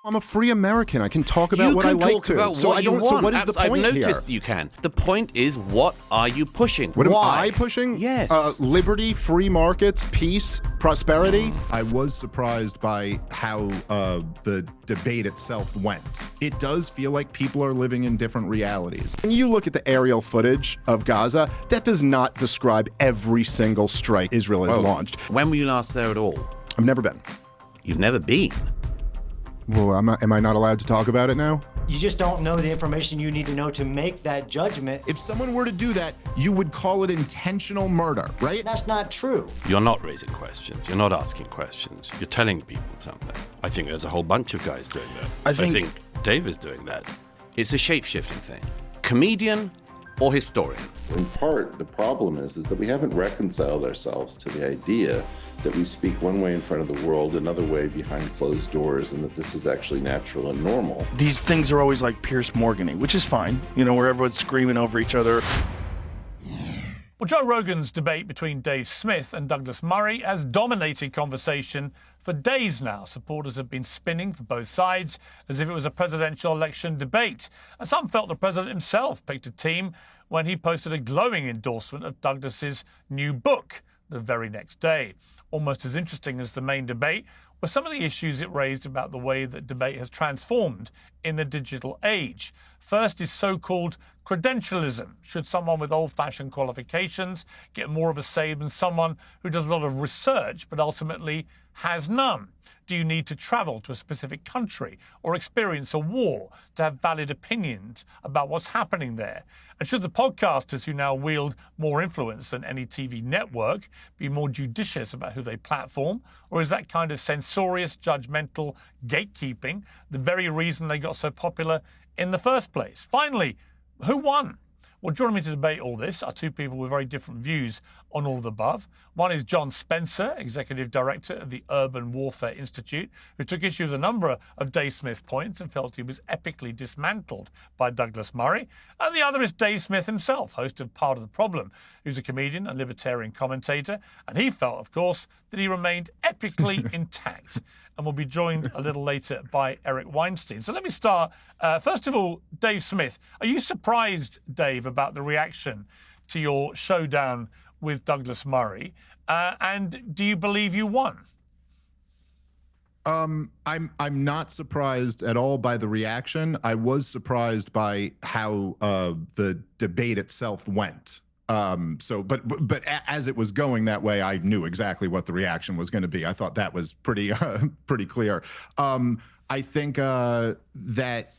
I'm a free American. I can talk about what I like to. About so what I don't. You so want. what is the point I've here? noticed you can. The point is, what are you pushing? What Why? am I pushing? Yes. Liberty, free markets, peace, prosperity. I was surprised by how the debate itself went. It does feel like people are living in different realities. When you look at the aerial footage of Gaza, that does not describe every single strike Israel has launched. When were you last there at all? I've never been. You've never been? Well, am I not allowed to talk about it now? You just don't know the information you need to know to make that judgment. If someone were to do that, you would call it intentional murder, right? That's not true. You're not raising questions. You're not asking questions. You're telling people something. I think there's a whole bunch of guys doing that. I think Dave is doing that. It's a shape-shifting thing. Comedian or historian? In part, the problem is that we haven't reconciled ourselves to the idea that we speak one way in front of the world, another way behind closed doors, and that this is actually natural and normal. These things are always like Piers Morgan-y, which is fine, you know, where everyone's screaming over each other. Well, Joe Rogan's debate between Dave Smith and Douglas Murray has dominated conversation for days now. Supporters have been spinning for both sides as if it was a presidential election debate. And some felt the president himself picked a team when he posted a glowing endorsement of Douglas's new book the very next day. Almost as interesting as the main debate were some of the issues it raised about the way that debate has transformed in the digital age. First is so-called credentialism. Should someone with old-fashioned qualifications get more of a say than someone who does a lot of research but ultimately has none? Do you need to travel to a specific country or experience a war to have valid opinions about what's happening there? And should the podcasters who now wield more influence than any TV network be more judicious about who they platform? Or is that kind of censorious, judgmental gatekeeping the very reason they got so popular in the first place? Finally, who won? Well, joining me to debate all this are two people with very different views on all of the above. One is John Spencer, Executive Director of the Urban Warfare Institute, who took issue with a number of Dave Smith's points and felt he was epically dismantled by Douglas Murray. And the other is Dave Smith himself, host of Part of the Problem, who's a comedian and libertarian commentator. And he felt, of course, that he remained epically intact. And will be joined a little later by Eric Weinstein. So let me start. First of all, Dave Smith, are you surprised, Dave, about the reaction to your showdown with Douglas Murray? And do you believe you won? I'm not surprised at all by the reaction. I was surprised by how the debate itself went. But as it was going that way, I knew exactly what the reaction was going to be. I thought that was pretty clear. I think that,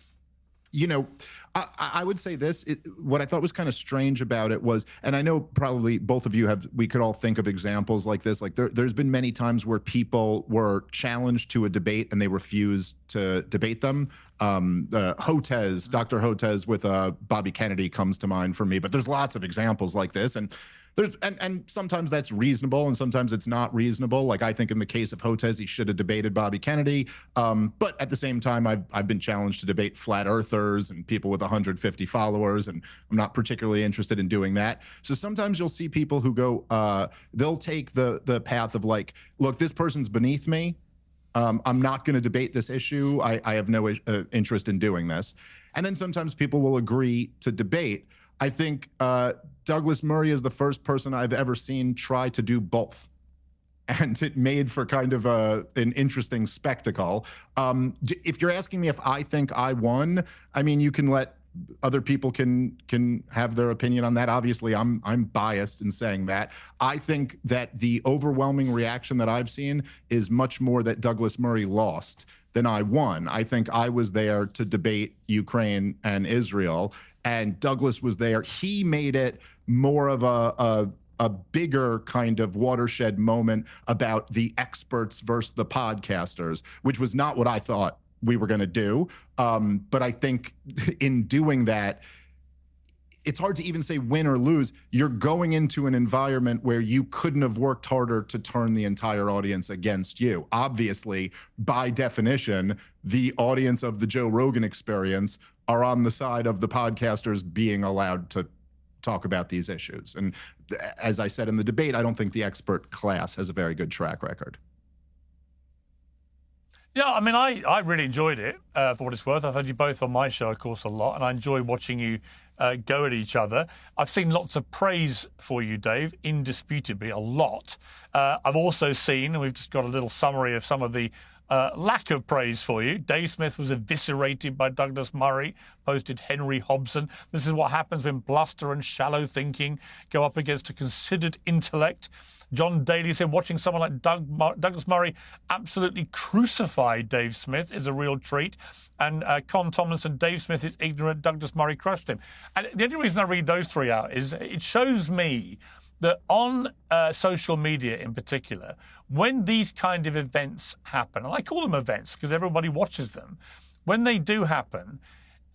you know, I would say this, what I thought was kind of strange about it was, and I know probably both of you we could all think of examples like this. Like there's been many times where people were challenged to a debate and they refused to debate them. Dr. Hotez with Bobby Kennedy comes to mind for me, but there's lots of examples like this. And and sometimes that's reasonable and sometimes it's not reasonable. Like I think in the case of Hotez, he should have debated Bobby Kennedy. But at the same time, I've been challenged to debate flat earthers and people with 150 followers, and I'm not particularly interested in doing that. So sometimes you'll see people who go, they'll take the path of like, look, this person's beneath me. I'm not going to debate this issue. I have no interest in doing this. And then sometimes people will agree to debate. I think Douglas Murray is the first person I've ever seen try to do both. And it made for kind of an interesting spectacle. If you're asking me if I think I won, I mean, you can let other people can have their opinion on that. Obviously, I'm biased in saying that. I think that the overwhelming reaction that I've seen is much more that Douglas Murray lost than I won. I think I was there to debate Ukraine and Israel, and Douglas was there. He made it more of a bigger kind of watershed moment about the experts versus the podcasters, which was not what I thought we were going to do. But I think in doing that, it's hard to even say win or lose. You're going into an environment where you couldn't have worked harder to turn the entire audience against you. Obviously, by definition, the audience of the Joe Rogan Experience are on the side of the podcasters being allowed to talk about these issues. And as I said in the debate, I don't think the expert class has a very good track record. Yeah, I mean, I really enjoyed it, for what it's worth. I've had you both on my show, of course, a lot, and I enjoy watching you go at each other. I've seen lots of praise for you, Dave, indisputably, a lot. I've also seen, and we've just got a little summary of some of the lack of praise for you. Dave Smith was eviscerated by Douglas Murray, posted Henry Hobson. This is what happens when bluster and shallow thinking go up against a considered intellect. John Daly said watching someone like Douglas Murray absolutely crucify Dave Smith is a real treat. And Con Tomlinson, Dave Smith is ignorant, Douglas Murray crushed him. And the only reason I read those three out is it shows me that on social media in particular, when these kind of events happen, and I call them events because everybody watches them, when they do happen,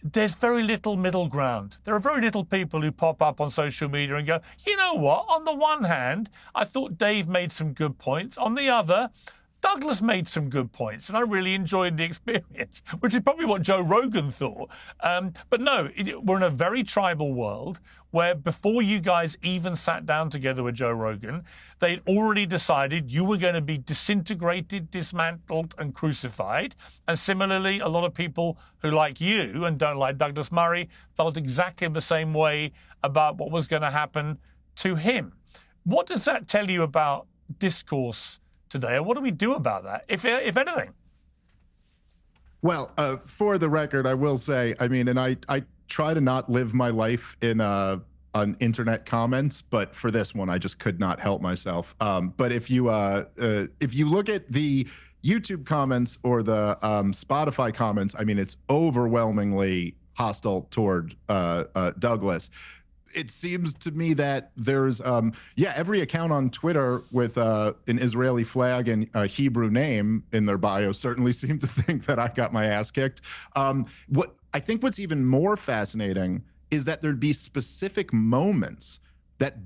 there's very little middle ground. There are very little people who pop up on social media and go, you know what, on the one hand, I thought Dave made some good points. On the other, Douglas made some good points, and I really enjoyed the experience, which is probably what Joe Rogan thought. But no, we're in a very tribal world where before you guys even sat down together with Joe Rogan, they'd already decided you were going to be disintegrated, dismantled, and crucified. And similarly, a lot of people who like you and don't like Douglas Murray felt exactly the same way about what was going to happen to him. What does that tell you about discourse today, and what do we do about that, if anything? Well, for the record, I will say, I mean, and I try to not live my life in on internet comments, but for this one, I just could not help myself. But if you look at the YouTube comments or the Spotify comments, I mean, it's overwhelmingly hostile toward Douglas. It seems to me that there's, every account on Twitter with an Israeli flag and a Hebrew name in their bio certainly seem to think that I got my ass kicked. What's even more fascinating is that there'd be specific moments that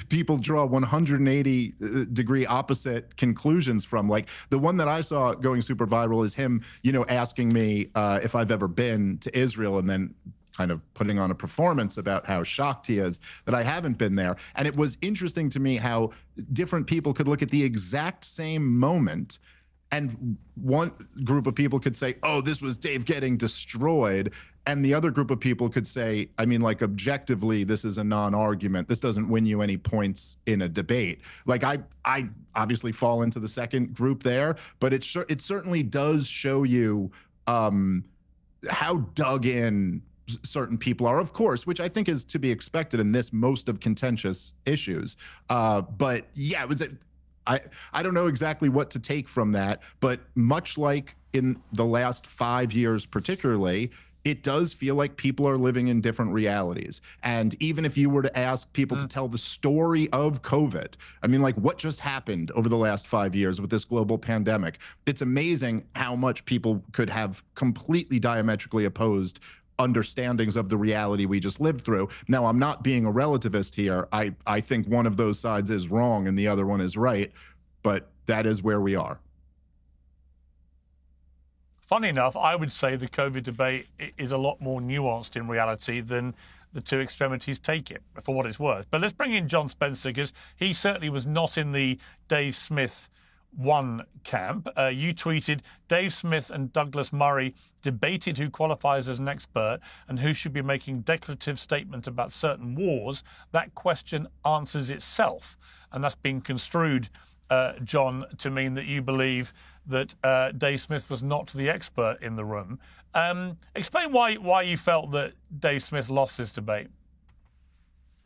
people draw 180-degree opposite conclusions from. Like the one that I saw going super viral is him, asking me if I've ever been to Israel, and then kind of putting on a performance about how shocked he is that I haven't been there. And it was interesting to me how different people could look at the exact same moment, and one group of people could say, oh, this was Dave getting destroyed. And the other group of people could say, I mean, like, objectively, this is a non-argument. This doesn't win you any points in a debate. Like, I obviously fall into the second group there, but it certainly does show you how dug in certain people are, of course, which I think is to be expected in this most of contentious issues. But yeah, I don't know exactly what to take from that, but much like in the last 5 years particularly, it does feel like people are living in different realities. And even if you were to ask people to tell the story of COVID, I mean, like, what just happened over the last 5 years with this global pandemic? It's amazing how much people could have completely diametrically opposed understandings of the reality we just lived through. Now, I'm not being a relativist here. I think one of those sides is wrong and the other one is right, but that is where we are. Funny enough, I would say the COVID debate is a lot more nuanced in reality than the two extremities take it, for what it's worth. But let's bring in John Spencer, because he certainly was not in the Dave Smith one camp. You tweeted, Dave Smith and Douglas Murray debated who qualifies as an expert and who should be making declarative statements about certain wars. That question answers itself. And that's been construed, John, to mean that you believe that Dave Smith was not the expert in the room. Explain why you felt that Dave Smith lost this debate.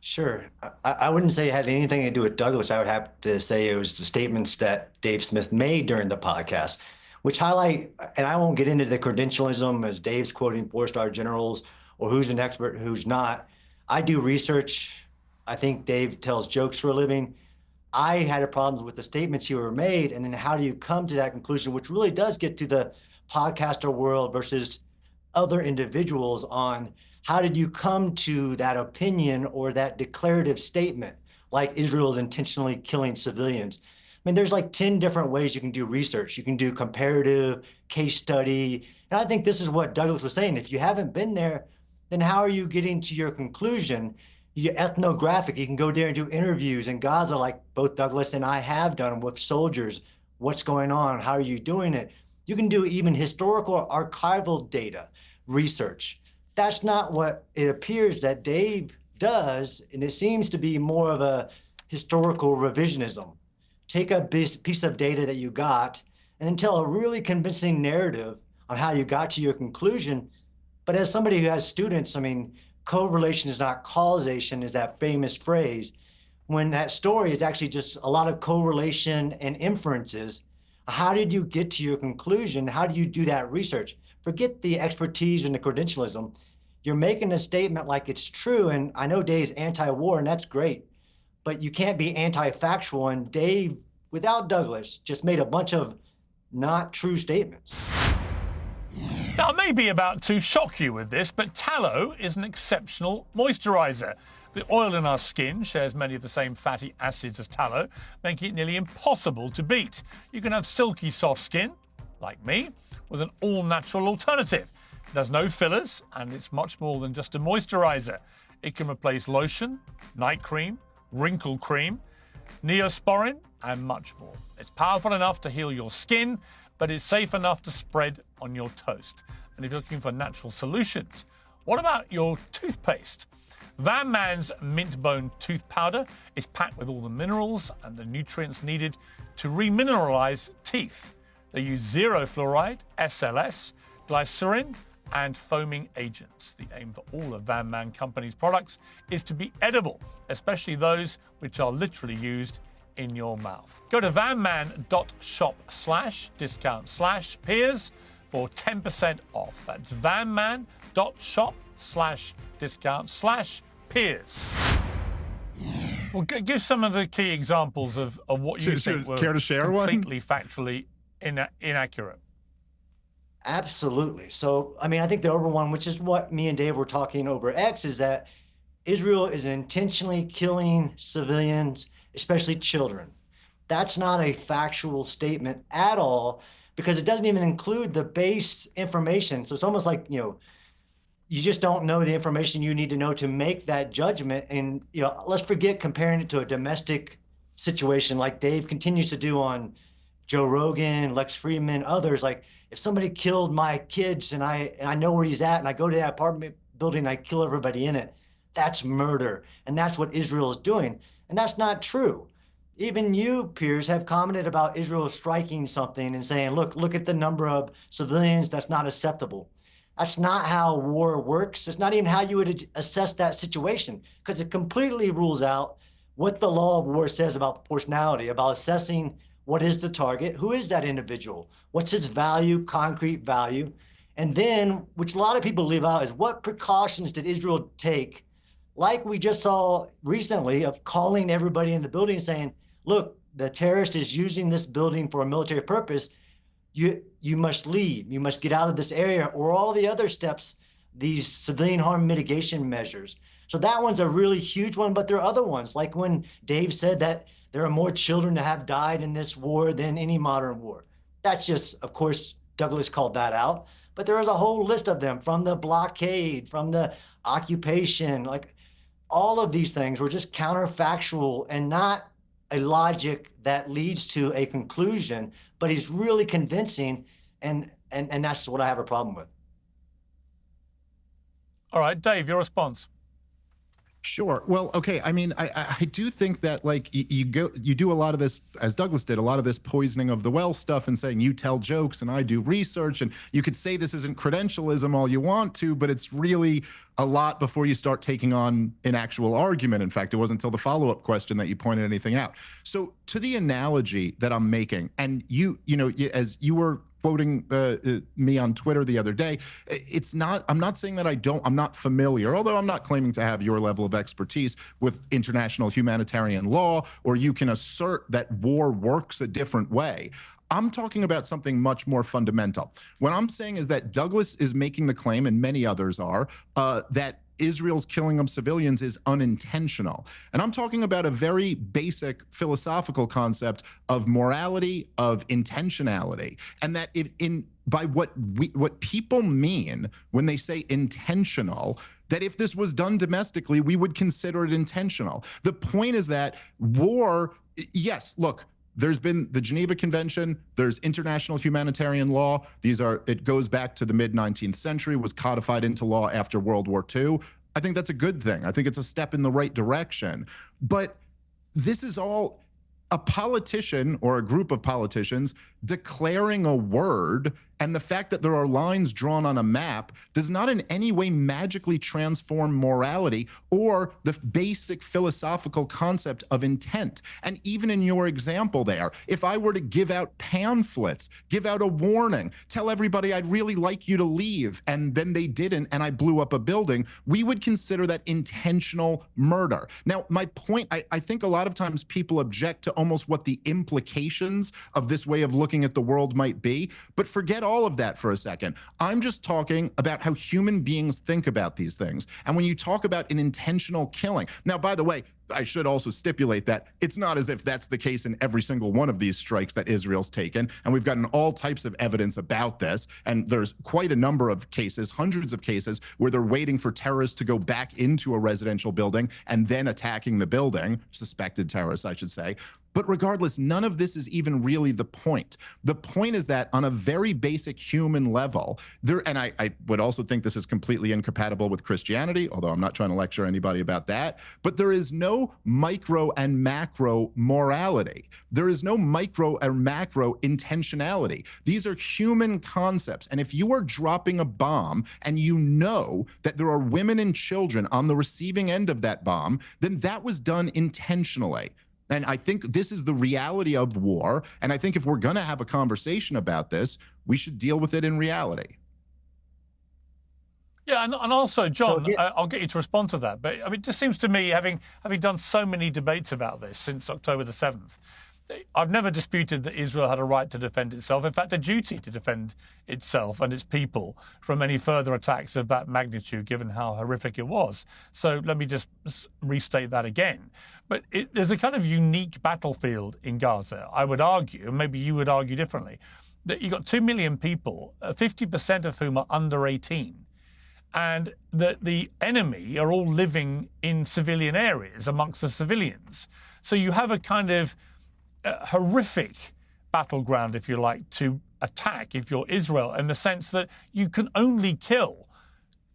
Sure. I wouldn't say it had anything to do with Douglas. I would have to say it was the statements that Dave Smith made during the podcast, which highlight, and I won't get into the credentialism as Dave's quoting four-star generals or who's an expert, who's not. I do research. I think Dave tells jokes for a living. I had a problem with the statements were made, and then how do you come to that conclusion, which really does get to the podcaster world versus other individuals on how did you come to that opinion or that declarative statement, like Israel is intentionally killing civilians? I mean, there's like 10 different ways you can do research. You can do comparative, case study. And I think this is what Douglas was saying. If you haven't been there, then how are you getting to your conclusion? Ethnographic, you can go there and do interviews in Gaza, like both Douglas and I have done with soldiers. What's going on? How are you doing it? You can do even historical archival data research. That's not what it appears that Dave does, and it seems to be more of a historical revisionism. Take a piece of data that you got and then tell a really convincing narrative on how you got to your conclusion. But as somebody who has students, I mean, correlation is not causation is that famous phrase, when that story is actually just a lot of correlation and inferences. How did you get to your conclusion? How do you do that research? Forget the expertise and the credentialism. You're making a statement like it's true, and I know Dave's anti-war, and that's great, but you can't be anti-factual, and Dave, without Douglas, just made a bunch of not true statements. Now, I may be about to shock you with this, but tallow is an exceptional moisturizer. The oil in our skin shares many of the same fatty acids as tallow, making it nearly impossible to beat. You can have silky soft skin, like me, with an all-natural alternative. It has no fillers, and it's much more than just a moisturizer. It can replace lotion, night cream, wrinkle cream, neosporin, and much more. It's powerful enough to heal your skin, but it's safe enough to spread on your toast. And if you're looking for natural solutions, what about your toothpaste? Van Man's Mint Bone Tooth Powder is packed with all the minerals and the nutrients needed to remineralize teeth. They use zero fluoride, SLS, glycerin, and foaming agents. The aim for all of Van Man Company's products is to be edible, especially those which are literally used in your mouth. Go to vanman.shop/discount/Piers for 10% off. That's vanman.shop/discount/Piers. Well, give some of the key examples of what you think were care to share completely factually inaccurate. Absolutely. So, I mean, I think the over one, which is what me and Dave were talking over X, is that Israel is intentionally killing civilians, especially children. That's not a factual statement at all, because it doesn't even include the base information. So it's almost like, you just don't know the information you need to know to make that judgment. And, let's forget comparing it to a domestic situation like Dave continues to do on Joe Rogan, Lex Friedman, others. Like, if somebody killed my kids and I know where he's at and I go to that apartment building and I kill everybody in it, that's murder. And that's what Israel is doing. And that's not true. Even you, Piers, have commented about Israel striking something and saying, look at the number of civilians, that's not acceptable. That's not how war works. It's not even how you would assess that situation, because it completely rules out what the law of war says about proportionality, about assessing what is the target, who is that individual, what's his value, concrete value, and then, which a lot of people leave out, is what precautions did Israel take, like we just saw recently, of calling everybody in the building saying, look, the terrorist is using this building for a military purpose. You must leave. You must get out of this area, or all the other steps, these civilian harm mitigation measures. So that one's a really huge one, but there are other ones, like when Dave said that there are more children that have died in this war than any modern war. That's just, of course, Douglas called that out, but there is a whole list of them, from the blockade, from the occupation. Like, all of these things were just counterfactual and not a logic that leads to a conclusion, but he's really convincing, and that's what I have a problem with. All right, Dave, your response. Sure. Well, okay. I mean, I do think that, like, you do a lot of this, as Douglas did, a lot of this poisoning of the well stuff and saying you tell jokes and I do research, and you could say this isn't credentialism all you want to, but it's really a lot before you start taking on an actual argument. In fact, it wasn't until the follow-up question that you pointed anything out. So to the analogy that I'm making, and as you were quoting me on Twitter the other day, I'm not saying that I'm not familiar, although I'm not claiming to have your level of expertise with international humanitarian law, or you can assert that war works a different way. I'm talking about something much more fundamental. What I'm saying is that Douglas is making the claim, and many others are, that Israel's killing of civilians is unintentional. And I'm talking about a very basic philosophical concept of morality, of intentionality, and that by what people mean when they say intentional, that if this was done domestically, we would consider it intentional. The point is that war, yes, look, there's been the Geneva Convention, there's international humanitarian law. It goes back to the mid-19th century, was codified into law after World War II. I think that's a good thing. I think it's a step in the right direction. But this is all a politician or a group of politicians declaring a word, and the fact that there are lines drawn on a map does not in any way magically transform morality or the basic philosophical concept of intent. And even in your example there, if I were to give out pamphlets, give out a warning, tell everybody I'd really like you to leave, and then they didn't, and I blew up a building, we would consider that intentional murder. Now, my point, I think a lot of times people object to almost what the implications of this way of looking at the world might be, but forget all of that for a second. I'm just talking about how human beings think about these things. And when you talk about an intentional killing, now, by the way, I should also stipulate that it's not as if that's the case in every single one of these strikes that Israel's taken. And we've gotten all types of evidence about this. And there's quite a number of cases, hundreds of cases, where they're waiting for terrorists to go back into a residential building and then attacking the building, suspected terrorists, I should say. But regardless, none of this is even really the point. The point is that on a very basic human level, and I would also think this is completely incompatible with Christianity, although I'm not trying to lecture anybody about that, but there is no micro and macro morality. There is no micro and macro intentionality. These are human concepts. And if you are dropping a bomb and you know that there are women and children on the receiving end of that bomb, then that was done intentionally. And I think this is the reality of war. And I think if we're going to have a conversation about this, we should deal with it in reality. Yeah, and also, John, I'll get you to respond to that. But I mean, it just seems to me, having done so many debates about this since October the 7th, I've never disputed that Israel had a right to defend itself, in fact, a duty to defend itself and its people from any further attacks of that magnitude, given how horrific it was. So let me just restate that again. But there's a kind of unique battlefield in Gaza. I would argue, and maybe you would argue differently, that you've got 2 million people, 50% of whom are under 18, and that the enemy are all living in civilian areas amongst the civilians. So you have a kind of horrific battleground, if you like, to attack if you're Israel, in the sense that you can only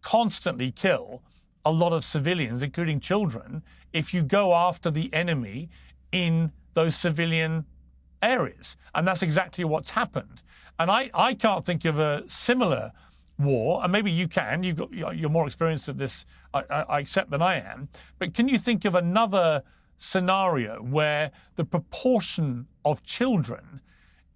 constantly kill a lot of civilians, including children, if you go after the enemy in those civilian areas. And that's exactly what's happened. And I can't think of a similar war, and maybe you can, you're more experienced at this, I accept, than I am, but can you think of another scenario where the proportion of children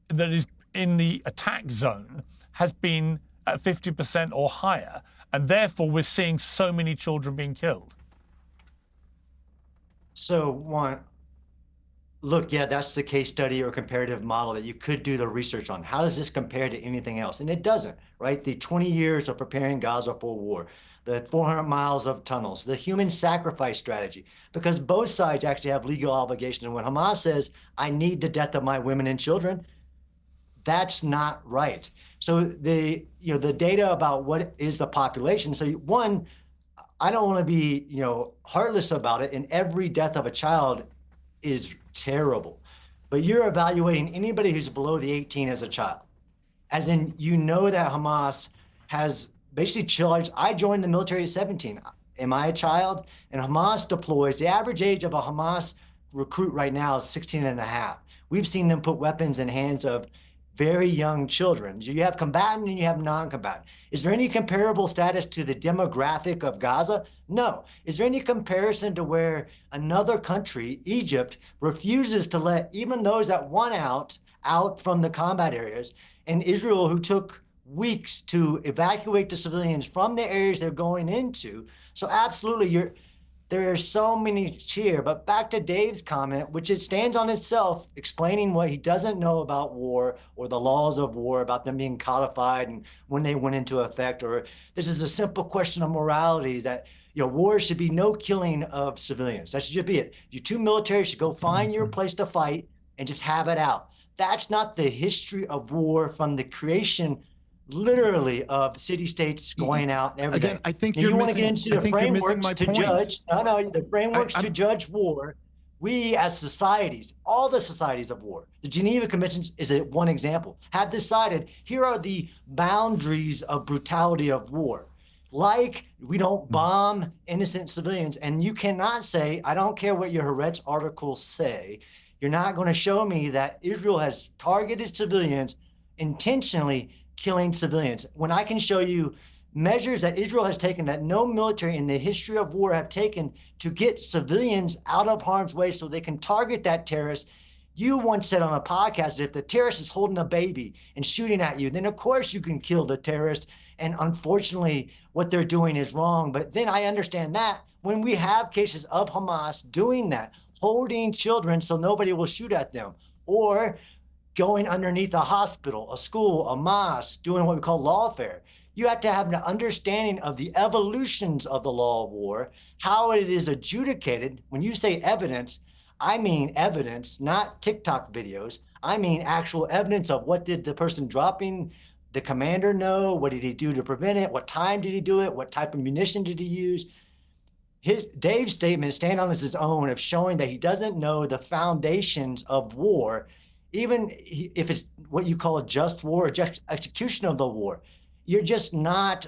that is in the attack zone has been at 50% or higher, and therefore we're seeing so many children being killed? So, look, yeah, that's the case study or comparative model that you could do the research on. How does this compare to anything else? And it doesn't, right? The 20 years of preparing Gaza for war, the 400 miles of tunnels, the human sacrifice strategy, because both sides actually have legal obligations. And when Hamas says, I need the death of my women and children, that's not right. So the data about what is the population. So one, I don't want to be, heartless about it. And every death of a child is terrible, but you're evaluating anybody who's below the 18 as a child, as in, that Hamas has basically charged. I joined the military at 17. Am I a child? And Hamas deploys, the average age of a Hamas recruit right now is 16 and a half. We've seen them put weapons in hands of very young children. You have combatant and you have non-combatant. Is there any comparable status to the demographic of Gaza? No. Is there any comparison to where another country, Egypt, refuses to let even those that want out from the combat areas, and Israel, who took weeks to evacuate the civilians from the areas they're going into? So absolutely, there are so many here, but back to Dave's comment, which it stands on itself, explaining what he doesn't know about war or the laws of war, about them being codified and when they went into effect, or this is a simple question of morality that, war should be no killing of civilians. That should just be it. You two military should go find your place to fight and just have it out. That's not the history of war from the creation, literally, of city-states going out and everything. Again, I think you want to get into the frameworks to point. judge. No, the frameworks to judge war. We as societies, all the societies of war, the Geneva Conventions is one example, have decided here are the boundaries of brutality of war. Like, we don't bomb innocent civilians. And you cannot say, I don't care what your Haaretz articles say, you're not going to show me that Israel has targeted civilians, intentionally killing civilians. When I can show you measures that Israel has taken that no military in the history of war have taken to get civilians out of harm's way so they can target that terrorist. You once said on a podcast that if the terrorist is holding a baby and shooting at you, then of course you can kill the terrorist. And unfortunately, what they're doing is wrong. But then I understand that when we have cases of Hamas doing that, holding children so nobody will shoot at them, or going underneath a hospital, a school, a mosque, doing what we call lawfare. You have to have an understanding of the evolutions of the law of war, how it is adjudicated. When you say evidence, I mean evidence, not TikTok videos. I mean actual evidence of what did the person dropping the commander know? What did he do to prevent it? What time did he do it? What type of munition did he use? Dave's statement stand on his own of showing that he doesn't know the foundations of war, even if it's what you call a just war or just execution of the war. You're just not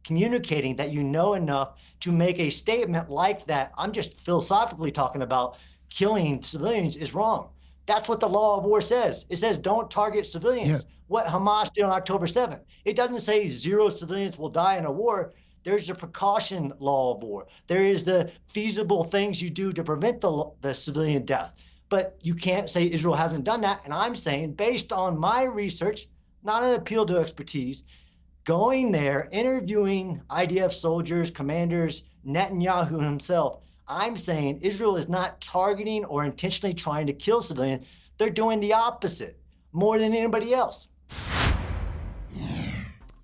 communicating that you know enough to make a statement like that. I'm just philosophically talking about killing civilians is wrong. That's what the law of war says. It says don't target civilians. Yeah. What Hamas did on October 7th. It doesn't say 0 civilians will die in a war. There's the precaution law of war. There is the feasible things you do to prevent the civilian death. But you can't say Israel hasn't done that. And I'm saying, based on my research, not an appeal to expertise, going there, interviewing IDF soldiers, commanders, Netanyahu himself, I'm saying Israel is not targeting or intentionally trying to kill civilians. They're doing the opposite more than anybody else.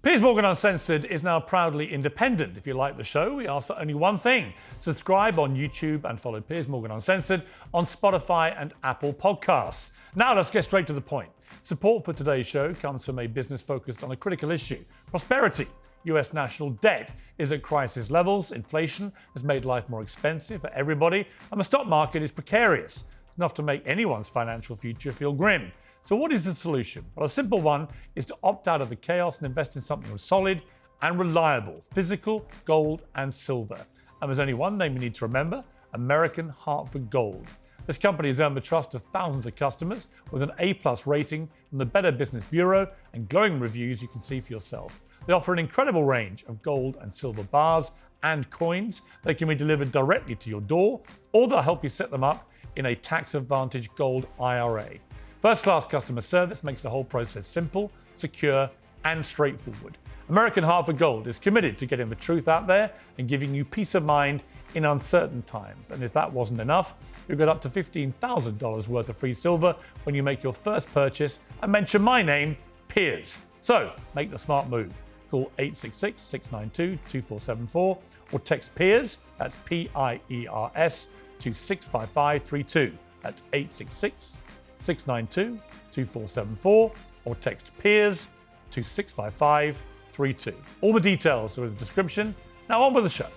Piers Morgan Uncensored is now proudly independent. If you like the show, we ask for only one thing. Subscribe on YouTube and follow Piers Morgan Uncensored on Spotify and Apple Podcasts. Now let's get straight to the point. Support for today's show comes from a business focused on a critical issue: prosperity. US national debt is at crisis levels. Inflation has made life more expensive for everybody, and the stock market is precarious. It's enough to make anyone's financial future feel grim. So what is the solution? Well, a simple one is to opt out of the chaos and invest in something solid and reliable: physical gold and silver. And there's only one name you need to remember: American Hartford Gold. This company has earned the trust of thousands of customers with an A+ rating from the Better Business Bureau and glowing reviews you can see for yourself. They offer an incredible range of gold and silver bars and coins. They can be delivered directly to your door, or they'll help you set them up in a tax-advantaged gold IRA. First-class customer service makes the whole process simple, secure, and straightforward. American Hartford Gold is committed to getting the truth out there and giving you peace of mind in uncertain times. And if that wasn't enough, you'll get up to $15,000 worth of free silver when you make your first purchase and mention my name, Piers. So make the smart move. Call 866-692-2474 or text Piers, that's P-I-E-R-S, to 65532. That's 866-692-2474 or text Piers to 65532. All the details are in the description. Now on with the show.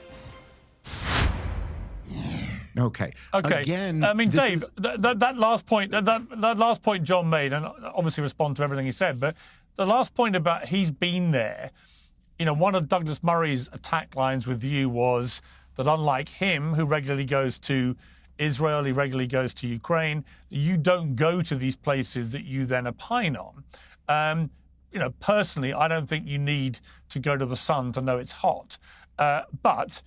Okay. Again, I mean, Dave, that last point, that last point John made, and obviously respond to everything he said, but the last point about he's been there, you know, one of Douglas Murray's attack lines with you was that unlike him, who regularly goes to Israel, he regularly goes to Ukraine, you don't go to these places that you then opine on. You know, personally, I don't think you need to go to the sun to know it's hot. But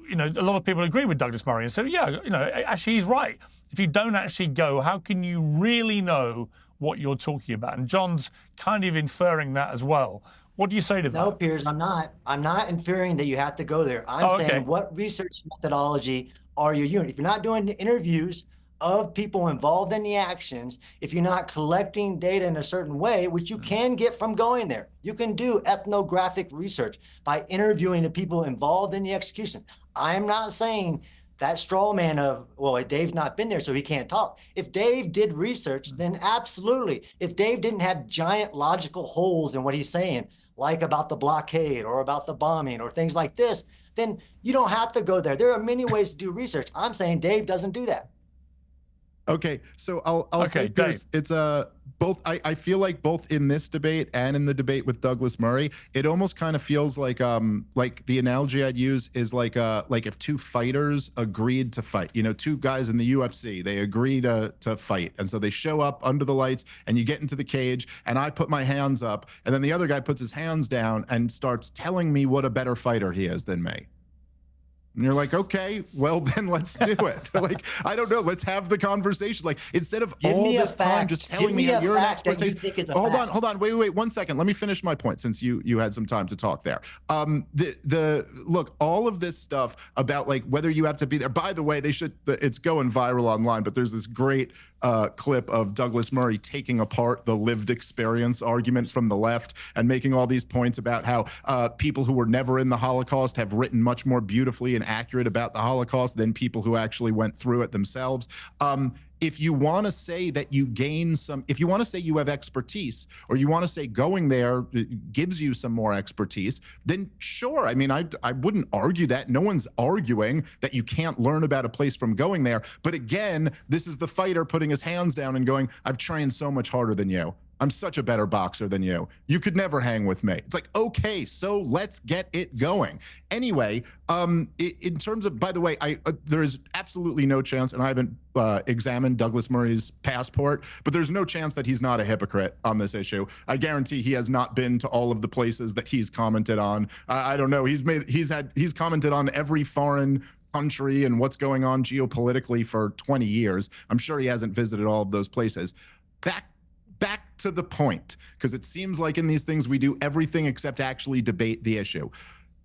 you know, a lot of people agree with Douglas Murray and say, yeah, you know, actually he's right. If you don't actually go, how can you really know what you're talking about? And John's kind of inferring that as well. What do you say to that? No, Piers, I'm not inferring that you have to go there. I'm saying, what research methodology are you using? If you're not doing the interviews of people involved in the actions, if you're not collecting data in a certain way, which you can get from going there, you can do ethnographic research by interviewing the people involved in the execution. I'm not saying that straw man of, well, Dave's not been there, so he can't talk. If Dave did research, then absolutely. If Dave didn't have giant logical holes in what he's saying, like about the blockade or about the bombing or things like this, then you don't have to go there. There are many ways to do research. I'm saying Dave doesn't do that. Okay, so I'll say, Piers, it's both. I feel like both in this debate and in the debate with Douglas Murray, it almost kind of feels like the analogy I'd use is like if two fighters agreed to fight. You know, two guys in the UFC, they agree to fight, and so they show up under the lights, and you get into the cage, and I put my hands up, and then the other guy puts his hands down and starts telling me what a better fighter he is than me. And you're like, okay, well then let's do it. Like, I don't know, let's have the conversation. Like, instead of all this time just telling me how you're an expert. Hold on, wait, 1 second. Let me finish my point since you had some time to talk there. Look, all of this stuff about like whether you have to be there. By the way, it's going viral online, but there's this great clip of Douglas Murray taking apart the lived experience argument from the left and making all these points about how people who were never in the Holocaust have written much more beautifully and accurate about the Holocaust than people who actually went through it themselves. If you want to say that you gain some, if you want to say you have expertise, or you want to say going there gives you some more expertise, then sure. I mean, I wouldn't argue that. No one's arguing that you can't learn about a place from going there. But again, this is the fighter putting his hands down and going, I've trained so much harder than you. I'm such a better boxer than you. You could never hang with me. It's like, okay, so let's get it going. Anyway, in terms of, by the way, there is absolutely no chance, and I haven't examined Douglas Murray's passport, but there's no chance that he's not a hypocrite on this issue. I guarantee he has not been to all of the places that he's commented on. I don't know. He's commented on every foreign country and what's going on geopolitically for 20 years. I'm sure he hasn't visited all of those places. Back to the point, because it seems like in these things we do everything except actually debate the issue.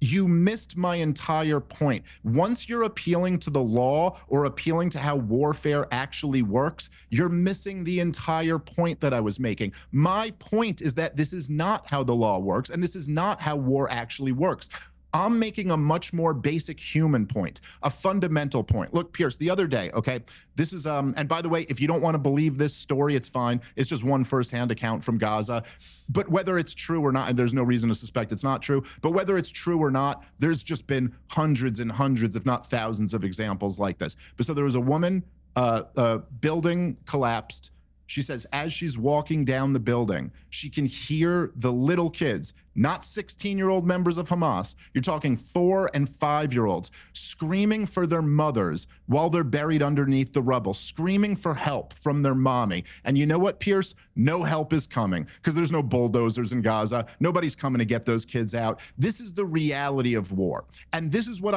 You missed my entire point. Once you're appealing to the law or appealing to how warfare actually works, you're missing the entire point that I was making. My point is that this is not how the law works, and this is not how war actually works. I'm making a much more basic human point, a fundamental point. Look, Piers, the other day, okay, this is, and by the way, if you don't want to believe this story, it's fine. It's just one firsthand account from Gaza. But whether it's true or not, and there's no reason to suspect it's not true, but whether it's true or not, there's just been hundreds and hundreds, if not thousands of examples like this. But so there was a woman, a building collapsed. She says, as she's walking down the building, she can hear the little kids, not 16-year-old members of Hamas. You're talking 4- and 5-year-olds screaming for their mothers while they're buried underneath the rubble, screaming for help from their mommy. And you know what, Piers? No help is coming because there's no bulldozers in Gaza. Nobody's coming to get those kids out. This is the reality of war. And this is what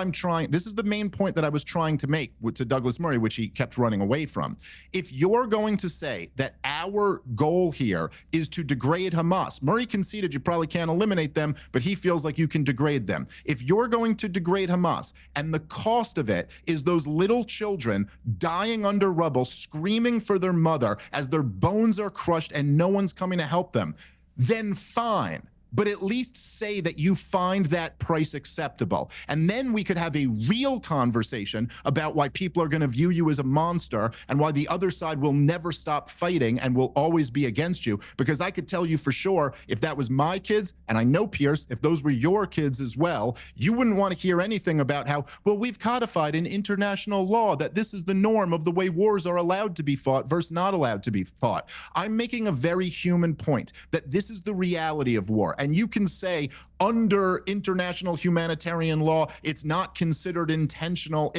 this is the main point that I was trying to make to Douglas Murray, which he kept running away from. If you're going to say that our goal here is to degrade Hamas, Murray conceded you probably can't eliminate them, but he feels like you can degrade them. If you're going to degrade Hamas and the cost of it is those little children dying under rubble, screaming for their mother as their bones are crushed and no one's coming to help them, then fine. But at least say that you find that price acceptable. And then we could have a real conversation about why people are going to view you as a monster and why the other side will never stop fighting and will always be against you. Because I could tell you for sure, if that was my kids, and I know, Piers, if those were your kids as well, you wouldn't want to hear anything about how, well, we've codified in international law that this is the norm of the way wars are allowed to be fought versus not allowed to be fought. I'm making a very human point that this is the reality of war. And you can say under international humanitarian law, it's not considered intentional.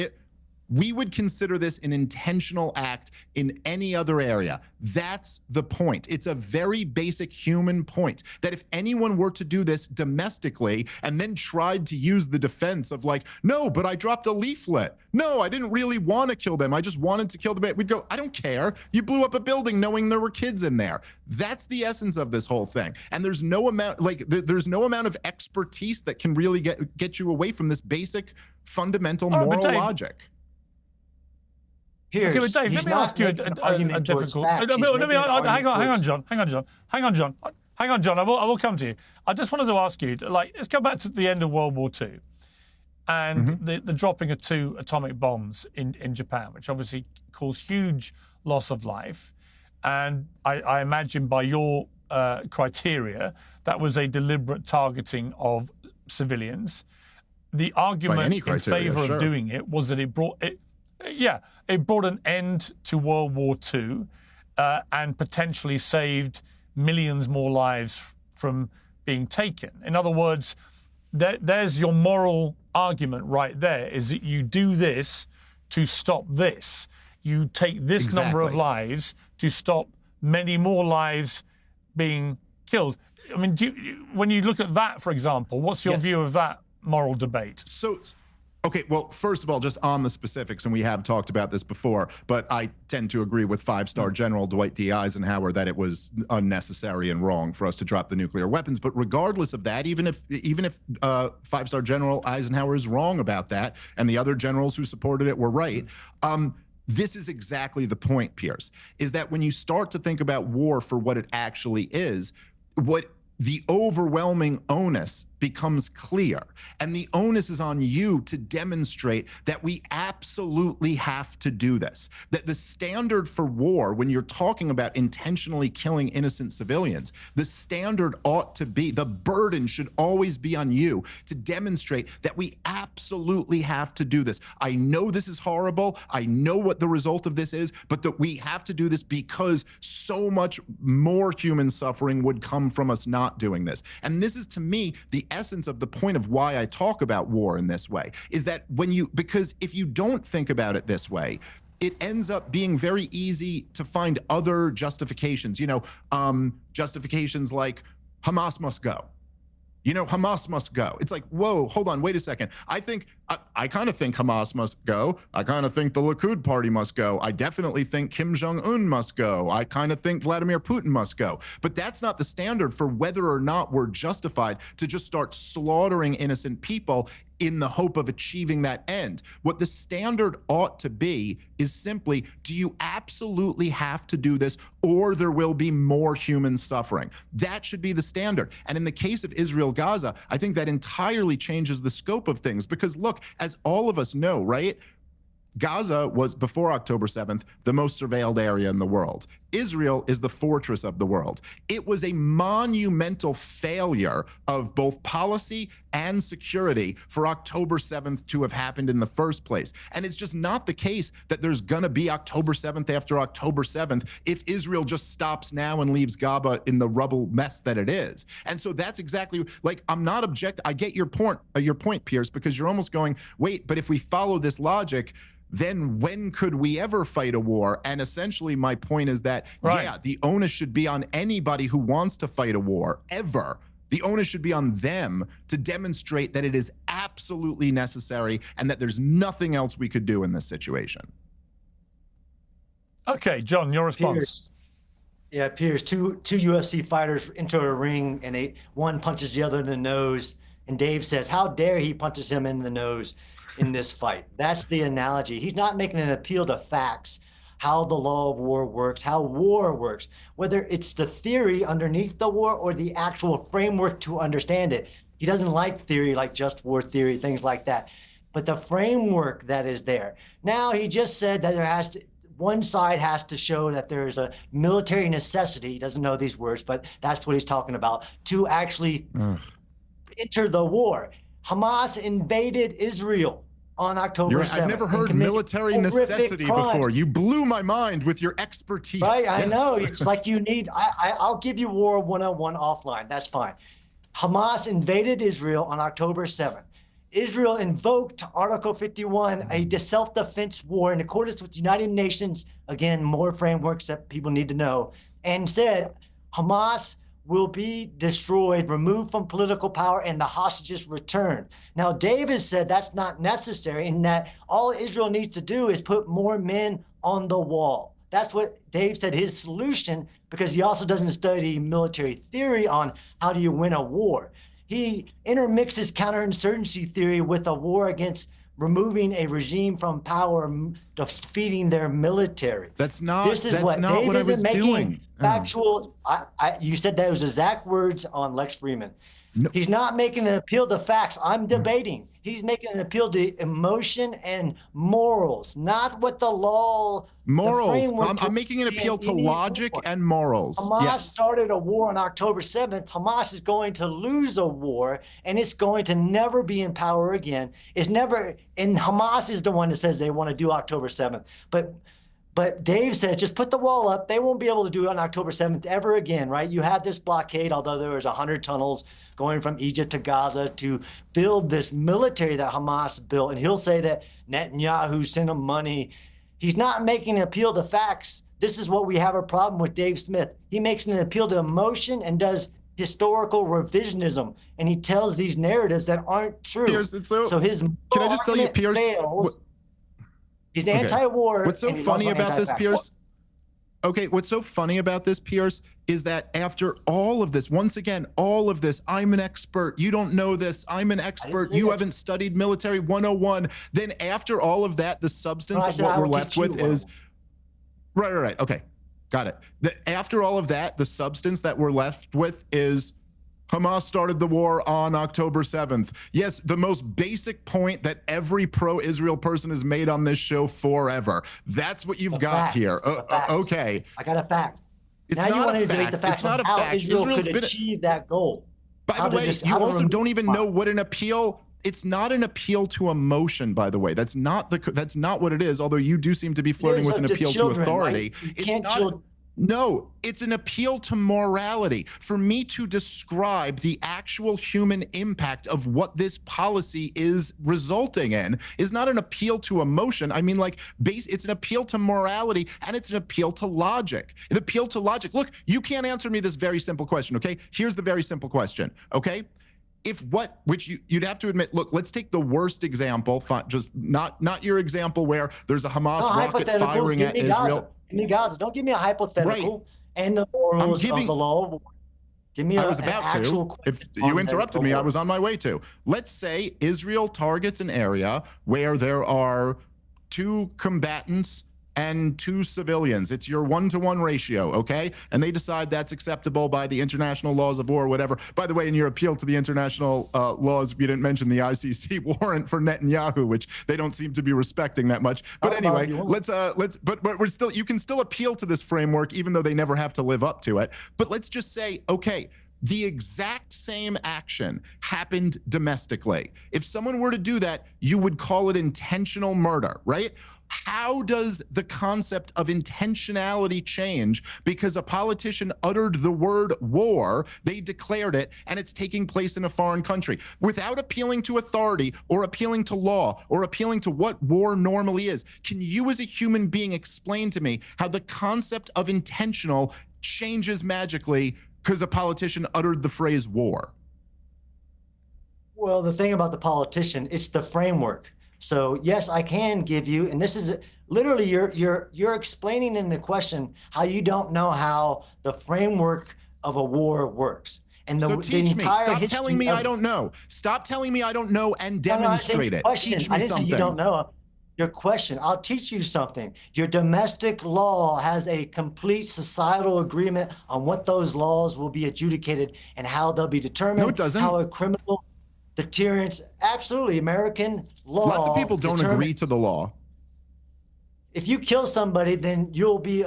We would consider this an intentional act in any other area. That's the point. It's a very basic human point that if anyone were to do this domestically and then tried to use the defense of like, no, but I dropped a leaflet. No, I didn't really want to kill them. I just wanted to kill them. We'd go, I don't care. You blew up a building knowing there were kids in there. That's the essence of this whole thing. And there's no amount, there's no amount of expertise that can really get you away from this basic fundamental moral logic. Okay, but Dave, let me ask you a difficult. Hang on, John. I will come to you. I just wanted to ask you, let's go back to the end of World War II and the dropping of 2 atomic bombs in Japan, which obviously caused huge loss of life. And I imagine by your criteria, that was a deliberate targeting of civilians. The argument in favor of doing it was that it brought it. Yeah, it brought an end to World War II and potentially saved millions more lives from being taken. In other words, there's your moral argument right there, is that you do this to stop this. You take this number of lives to stop many more lives being killed. I mean, when you look at that, for example, what's your view of that moral debate? So, okay, well, first of all, just on the specifics, and we have talked about this before, but I tend to agree with five-star General Dwight D. Eisenhower that it was unnecessary and wrong for us to drop the nuclear weapons. But regardless of that, even if five-star General Eisenhower is wrong about that, and the other generals who supported it were right, this is exactly the point, Piers, is that when you start to think about war for what it actually is, what the overwhelming onus becomes clear. And the onus is on you to demonstrate that we absolutely have to do this. That the standard for war, when you're talking about intentionally killing innocent civilians, the standard ought to be, the burden should always be on you to demonstrate that we absolutely have to do this. I know this is horrible. I know what the result of this is, but that we have to do this because so much more human suffering would come from us not doing this. And this is, to me, the essence of the point of why I talk about war in this way, is that because if you don't think about it this way, it ends up being very easy to find other justifications, justifications like Hamas must go. Hamas must go. It's like, whoa, hold on, wait a second. I kind of think Hamas must go. I kind of think the Likud party must go. I definitely think Kim Jong-un must go. I kind of think Vladimir Putin must go. But that's not the standard for whether or not we're justified to just start slaughtering innocent people in the hope of achieving that end. What the standard ought to be is simply, do you absolutely have to do this, or there will be more human suffering? That should be the standard. And in the case of Israel-Gaza, I think that entirely changes the scope of things, because look, as all of us know, right? Gaza was, before October 7th, the most surveilled area in the world. Israel is the fortress of the world. It was a monumental failure of both policy and security for October 7th to have happened in the first place. And it's just not the case that there's going to be October 7th after October 7th if Israel just stops now and leaves Gaza in the rubble mess that it is. And so that's exactly, like, I'm not I get your point, Piers, because you're almost going, wait, but if we follow this logic, then when could we ever fight a war? And essentially my point is that, yeah, the onus should be on anybody who wants to fight a war, ever. The onus should be on them to demonstrate that it is absolutely necessary and that there's nothing else we could do in this situation. Okay, John, your response. Piers, two UFC fighters enter a ring and one punches the other in the nose, and Dave says, how dare he punches him in the nose in this fight? That's the analogy. He's not making an appeal to facts, how the law of war works, how war works, whether it's the theory underneath the war or the actual framework to understand it. He doesn't like theory like just war theory, things like that, but the framework that is there. Now, he just said that one side has to show that there is a military necessity, he doesn't know these words, but that's what he's talking about, to actually enter the war. Hamas invaded Israel on October 7th. I've never heard military necessity before. You blew my mind with your expertise. Right, yes. I know. It's like you need, I'll give you War 101 offline. That's fine. Hamas invaded Israel on October 7th. Israel invoked Article 51, a self-defense war in accordance with the United Nations, again, more frameworks that people need to know, and said Hamas will be destroyed, removed from political power, and the hostages returned. Now, David said that's not necessary, and that all Israel needs to do is put more men on the wall. That's what Dave said, his solution, because he also doesn't study military theory on how do you win a war. He intermixes counterinsurgency theory with a war against removing a regime from power, defeating their military. That's not what I was doing. factual. You said those exact words on Lex Fridman. No. He's not making an appeal to facts. I'm debating. He's making an appeal to emotion and morals, not what the law. Morals. I'm making an appeal to logic and morals. Hamas started a war on October 7th. Hamas is going to lose a war, and it's going to never be in power again. It's never. And Hamas is the one that says they want to do October 7th. But Dave says, just put the wall up. They won't be able to do it on October 7th ever again, right? You have this blockade, although there was 100 tunnels going from Egypt to Gaza to build this military that Hamas built. And he'll say that Netanyahu sent him money. He's not making an appeal to facts. This is what we have a problem with Dave Smith. He makes an appeal to emotion and does historical revisionism. And he tells these narratives that aren't true. Piers, so his can I just tell you, Piers? He's anti-war. What's so funny about this, Piers? Okay, what's so funny about this, Piers, is that after all of this, once again, all of this, I'm an expert, you don't know this, I'm an expert, you haven't studied military 101. Then after all of that, the substance of what we're left with is, right, okay, got it. After all of that, the substance that we're left with is Hamas started the war on October 7th. Yes, the most basic point that every pro-Israel person has made on this show forever. That's what you've got here. Okay. I got a fact. Now you want to debate the facts of how Israel could achieve that goal. By the way, you also don't even know what an appeal. It's not an appeal to emotion, by the way. That's not what it is. Although you do seem to be flirting with an appeal to authority. No, it's an appeal to morality. For me to describe the actual human impact of what this policy is resulting in is not an appeal to emotion. I mean, it's an appeal to morality, and it's an appeal to logic. An appeal to logic. Look, you can't answer me this very simple question, okay? Here's the very simple question, okay? You'd have to admit, look, let's take the worst example, just not your example where there's a Hamas rocket firing at Israel. Give me Gaza. Don't give me a hypothetical and the morals of the law. Give me an actual question. If you interrupted me, I was on my way to. Let's say Israel targets an area where there are 2 combatants and 2 civilians. It's your 1-to-1 ratio, okay? And they decide that's acceptable by the international laws of war or whatever. By the way, in your appeal to the international laws, you didn't mention the ICC warrant for Netanyahu, which they don't seem to be respecting that much. But anyway, but we're still, you can still appeal to this framework even though they never have to live up to it. But let's just say, okay, the exact same action happened domestically. If someone were to do that, you would call it intentional murder, right? How does the concept of intentionality change because a politician uttered the word war, they declared it, and it's taking place in a foreign country? Without appealing to authority or appealing to law or appealing to what war normally is, can you as a human being explain to me how the concept of intentional changes magically because a politician uttered the phrase war? Well, the thing about the politician, it's the framework. So yes, I can give you, and this is literally you're explaining in the question how you don't know how the framework of a war works. And so teach me. Stop telling me I don't know. Stop telling me I don't know and demonstrate it. Teach me I didn't say you don't know. Your question, I'll teach you something. Your domestic law has a complete societal agreement on what those laws will be adjudicated and how they'll be determined. No, it doesn't. How a criminal deterrence, absolutely, American law. Lots of people don't agree to the law. If you kill somebody, then you'll be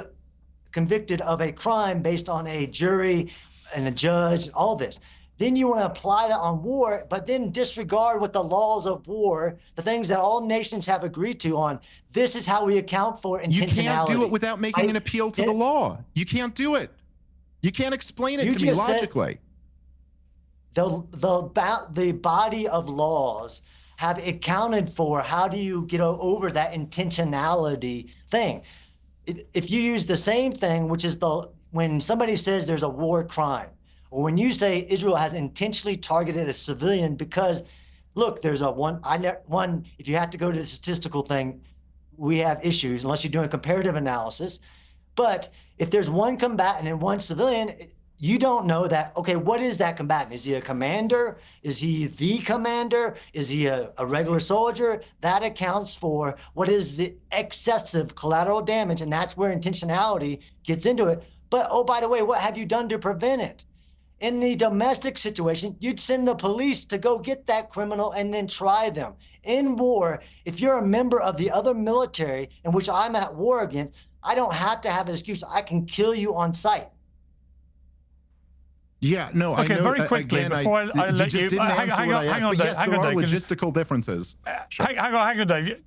convicted of a crime based on a jury and a judge, all this. Then you want to apply that on war, but then disregard what the laws of war, the things that all nations have agreed to on. This is how we account for intentionality. You can't do it without making an appeal to the law. You can't do it. You can't explain it to me logically. The body of laws have accounted for how do you get over that intentionality thing. If you use the same thing, which is when somebody says there's a war crime, or when you say Israel has intentionally targeted a civilian because, look, there's if you have to go to the statistical thing, we have issues unless you're doing comparative analysis. But if there's one combatant and one civilian, you don't know that, okay, what is that combatant? Is he a commander? Is he the commander? Is he a regular soldier? That accounts for what is the excessive collateral damage, and that's where intentionality gets into it. But, oh, by the way, what have you done to prevent it? In the domestic situation, you'd send the police to go get that criminal and then try them. In war, if you're a member of the other military in which I'm at war against, I don't have to have an excuse. I can kill you on sight. Yeah, no, okay, I know, very quickly, again, before I let you, hang on, Dave, yes, there are logistical differences. Sure. Hang on, Dave.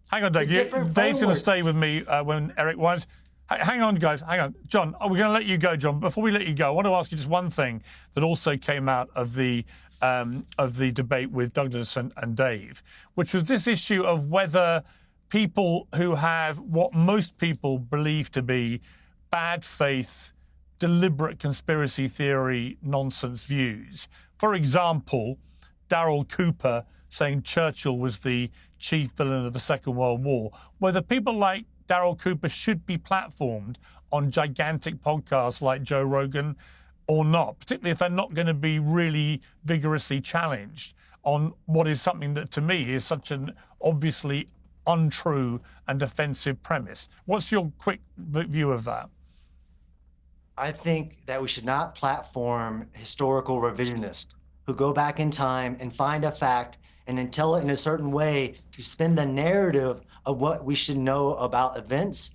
Hang on, Dave. Dave's going to stay with me when Eric Weinstein. Hang on, guys. Hang on. John, we're going to let you go, John. Before we let you go, I want to ask you just one thing that also came out of the debate with Douglas and Dave, which was this issue of whether people who have what most people believe to be bad faith, deliberate conspiracy theory nonsense views. For example, Darryl Cooper saying Churchill was the chief villain of the Second World War, whether people like Darryl Cooper should be platformed on gigantic podcasts like Joe Rogan or not, particularly if they're not going to be really vigorously challenged on what is something that to me is such an obviously untrue and offensive premise. What's your quick view of that? I think that we should not platform historical revisionists who go back in time and find a fact and then tell it in a certain way to spin the narrative of what we should know about events.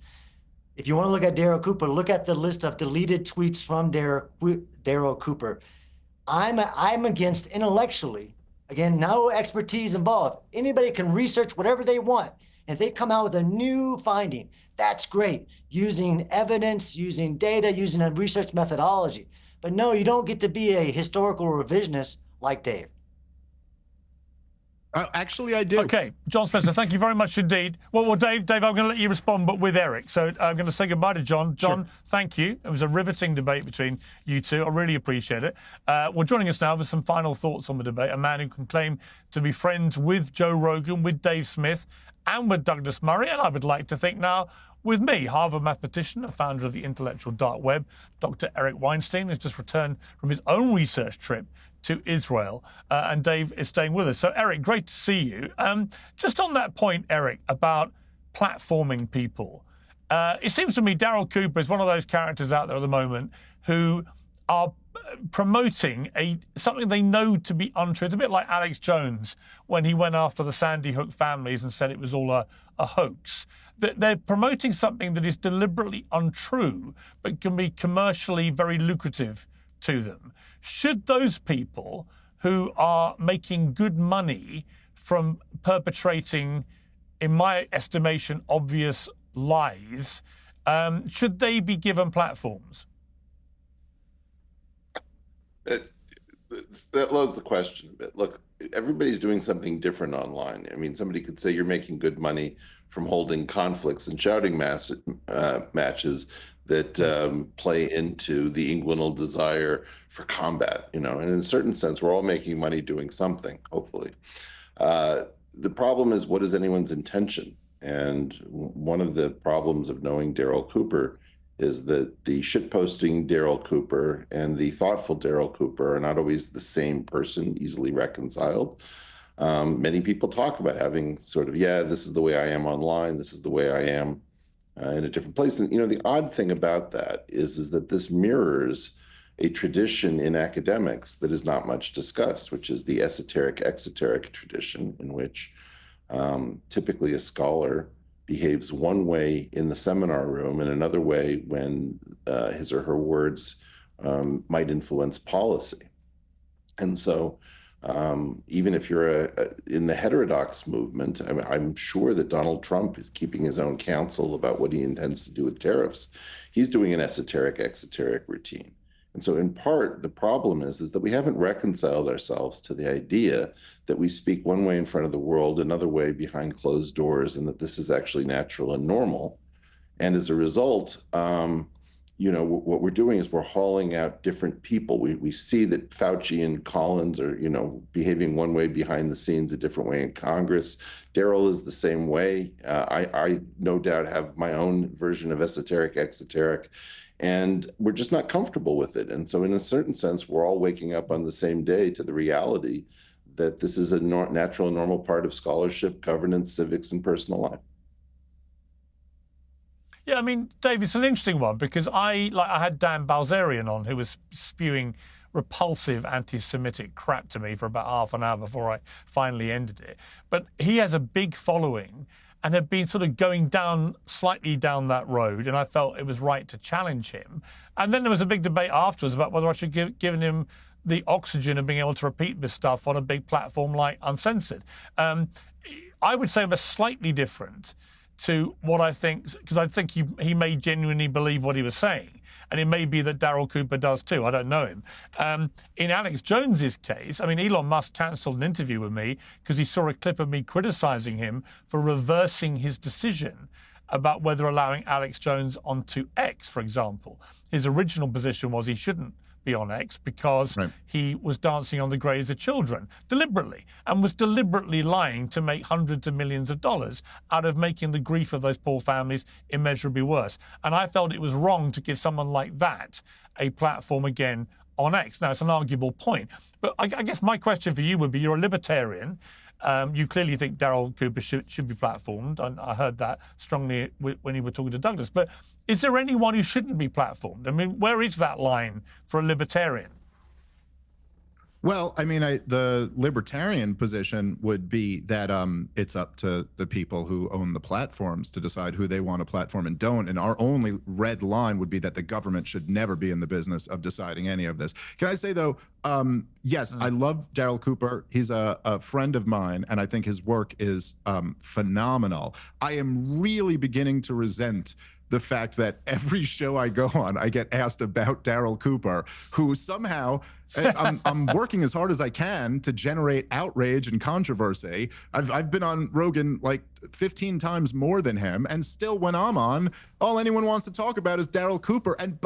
If you want to look at Darryl Cooper, look at the list of deleted tweets from Darryl Cooper. I'm against intellectually, again, no expertise involved. Anybody can research whatever they want. And if they come out with a new finding, that's great, using evidence, using data, using a research methodology. But no, you don't get to be a historical revisionist like Dave. Actually, I do. Okay, John Spencer, thank you very much indeed. Well, Dave, I'm going to let you respond, but with Eric. So I'm going to say goodbye to John. John, sure. Thank you. It was a riveting debate between you two. I really appreciate it. Well, joining us now with some final thoughts on the debate, a man who can claim to be friends with Joe Rogan, with Dave Smith, and with Douglas Murray, and I would like to think now with me, Harvard mathematician, a founder of the intellectual dark web, Dr Eric Weinstein, has just returned from his own research trip to Israel, and Dave is staying with us. So, Eric, great to see you. Just on that point, Eric, about platforming people, it seems to me Darryl Cooper is one of those characters out there at the moment who are promoting something they know to be untrue. It's a bit like Alex Jones when he went after the Sandy Hook families and said it was all a hoax. They're promoting something that is deliberately untrue, but can be commercially very lucrative to them. Should those people who are making good money from perpetrating, in my estimation, obvious lies, should they be given platforms? That loads the question a bit. Look, everybody's doing something different online. I mean, somebody could say you're making good money from holding conflicts and shouting matches that play into the inguinal desire for combat, and in a certain sense, we're all making money doing something, hopefully. The problem is, what is anyone's intention? And one of the problems of knowing Darryl Cooper is that the shitposting Darryl Cooper and the thoughtful Darryl Cooper are not always the same person, easily reconciled. Many people talk about having sort of, this is the way I am online, this is the way I am in a different place. And, the odd thing about that is that this mirrors a tradition in academics that is not much discussed, which is the esoteric-exoteric tradition, in which typically a scholar behaves one way in the seminar room and another way when his or her words might influence policy. And so even if you're in the heterodox movement, I'm sure that Donald Trump is keeping his own counsel about what he intends to do with tariffs. He's doing an esoteric-exoteric routine. And so in part, the problem is that we haven't reconciled ourselves to the idea that we speak one way in front of the world, another way behind closed doors, and that this is actually natural and normal. And as a result, what we're doing is we're hauling out different people. We see that Fauci and Collins are, behaving one way behind the scenes, a different way in Congress. Darryl is the same way. I no doubt have my own version of esoteric-exoteric. And we're just not comfortable with it. And so in a certain sense, we're all waking up on the same day to the reality that this is a natural and normal part of scholarship, governance, civics, and personal life. Yeah, I mean, Dave, it's an interesting one because I had Dan Balzerian on, who was spewing repulsive anti-Semitic crap to me for about half an hour before I finally ended it. But he has a big following and had been sort of going slightly down that road, and I felt it was right to challenge him. And then there was a big debate afterwards about whether I should given him the oxygen of being able to repeat this stuff on a big platform like Uncensored. I would say it was slightly different to what I think, because I think he may genuinely believe what he was saying. And it may be that Daryl Cooper does too. I don't know him. In Alex Jones's case, I mean, Elon Musk cancelled an interview with me because he saw a clip of me criticizing him for reversing his decision about whether allowing Alex Jones onto X, for example. His original position was he shouldn't be on X because he was dancing on the graves of children deliberately and was deliberately lying to make hundreds of millions of dollars out of making the grief of those poor families immeasurably worse. And I felt it was wrong to give someone like that a platform again on X. Now, it's an arguable point, but I guess my question for you would be, you're a libertarian. You clearly think Daryl Cooper should be platformed. I heard that strongly when you were talking to Douglas. But is there anyone who shouldn't be platformed? I mean, where is that line for a libertarian? Well, I mean, the libertarian position would be that it's up to the people who own the platforms to decide who they want to platform and don't. And our only red line would be that the government should never be in the business of deciding any of this. Can I say, though, yes, I love Daryl Cooper. He's a friend of mine, and I think his work is phenomenal. I am really beginning to resent the fact that every show I go on, I get asked about Daryl Cooper, who somehow I'm working as hard as I can to generate outrage and controversy. I've been on Rogan like 15 times more than him, and still when I'm on, all anyone wants to talk about is Daryl Cooper. And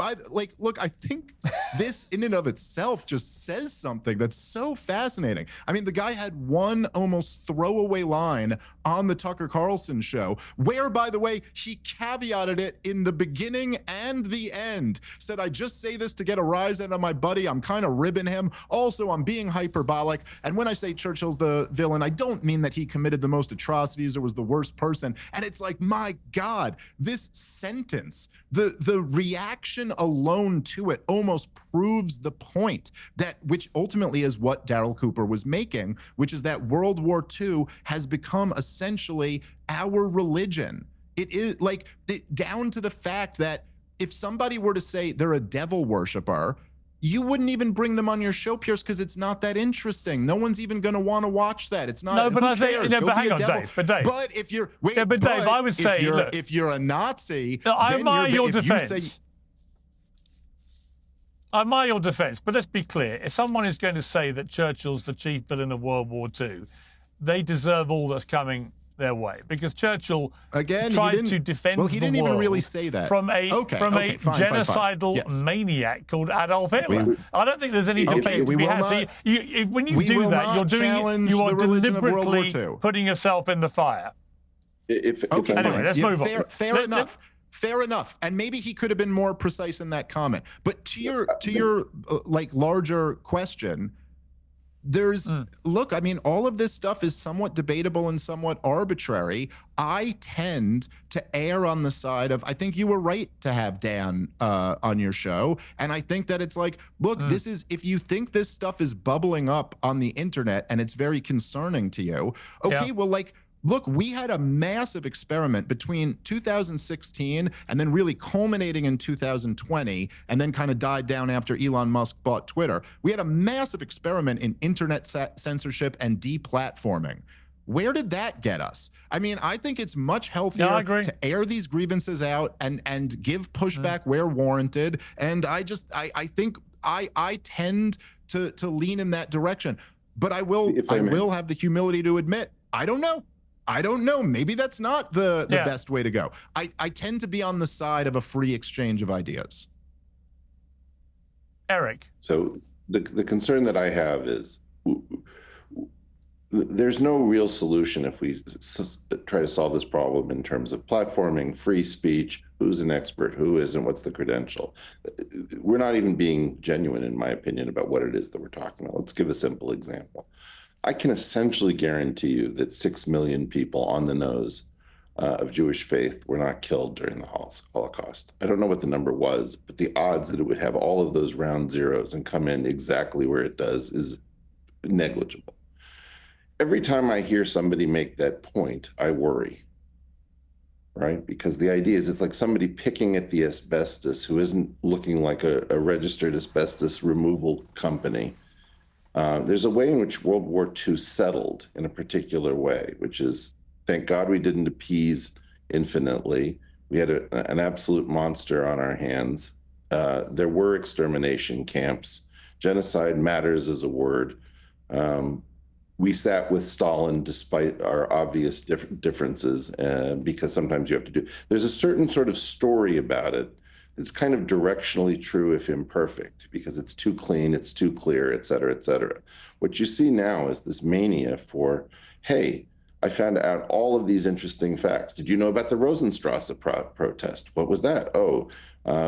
look, I think this in and of itself just says something that's so fascinating. I mean, the guy had one almost throwaway line on the Tucker Carlson show, where, by the way, he caveated it in the beginning and the end. Said, I just say this to get a rise out of my buddy. I'm kind of ribbing him. Also, I'm being hyperbolic. And when I say Churchill's the villain, I don't mean that he committed the most atrocities or was the worst person. And it's like, my God, this sentence, the reaction alone to it almost proves the point, that which ultimately is what Daryl Cooper was making, which is that World War II has become essentially our religion. It is like down to the fact that if somebody were to say they're a devil worshiper, you wouldn't even bring them on your show, Piers, because it's not that interesting. No one's even going to want to watch that. It's not. No, but I think. No, but hang on, Dave. But if you're, wait, yeah, but Dave, I would say, look, if you're a Nazi, I admire your defense. I admire your defense, but let's be clear: if someone is going to say that Churchill's the chief villain of World War II, they deserve all that's coming their way, because Churchill tried to defend he didn't the world even really say that from a genocidal maniac called Adolf Hitler. I don't think there's any debate to be had. So when you do that, you are deliberately putting yourself in the fire. Anyway, let's move on. Fair enough. Fair enough. And maybe he could have been more precise in that comment. But to your like larger question, look, I mean, all of this stuff is somewhat debatable and somewhat arbitrary. I tend to err on the side of, I think you were right to have Dan on your show. And I think that it's like, look, this is, if you think this stuff is bubbling up on the internet and it's very concerning to you, okay, well, like, look, we had a massive experiment between 2016 and then really culminating in 2020 and then kind of died down after Elon Musk bought Twitter. We had a massive experiment in internet censorship and deplatforming. Where did that get us? I mean, I think it's much healthier to air these grievances out and give pushback where warranted. And I think I tend to lean in that direction. But I will have the humility to admit, I don't know. Maybe that's not the best way to go. I tend to be on the side of a free exchange of ideas. Eric. So the concern that I have is there's no real solution if we try to solve this problem in terms of platforming, free speech, who's an expert, who isn't, what's the credential. We're not even being genuine, in my opinion, about what it is that we're talking about. Let's give a simple example. I can essentially guarantee you that 6 million people on the nose of Jewish faith were not killed during the Holocaust. I don't know what the number was, but the odds that it would have all of those round zeros and come in exactly where it does is negligible. Every time I hear somebody make that point, I worry, right? Because the idea is it's like somebody picking at the asbestos who isn't looking like a registered asbestos removal company. There's a way in which World War II settled in a particular way, which is, thank God we didn't appease infinitely. We had an absolute monster on our hands. There were extermination camps. Genocide matters as a word. We sat with Stalin despite our obvious differences, because sometimes you have to do. There's a certain sort of story about it that's kind of directionally true if imperfect, because it's too clean, it's too clear, et cetera, et cetera. What you see now is this mania for, hey, I found out all of these interesting facts. Did you know about the Rosenstrasse protest? What was that? Oh,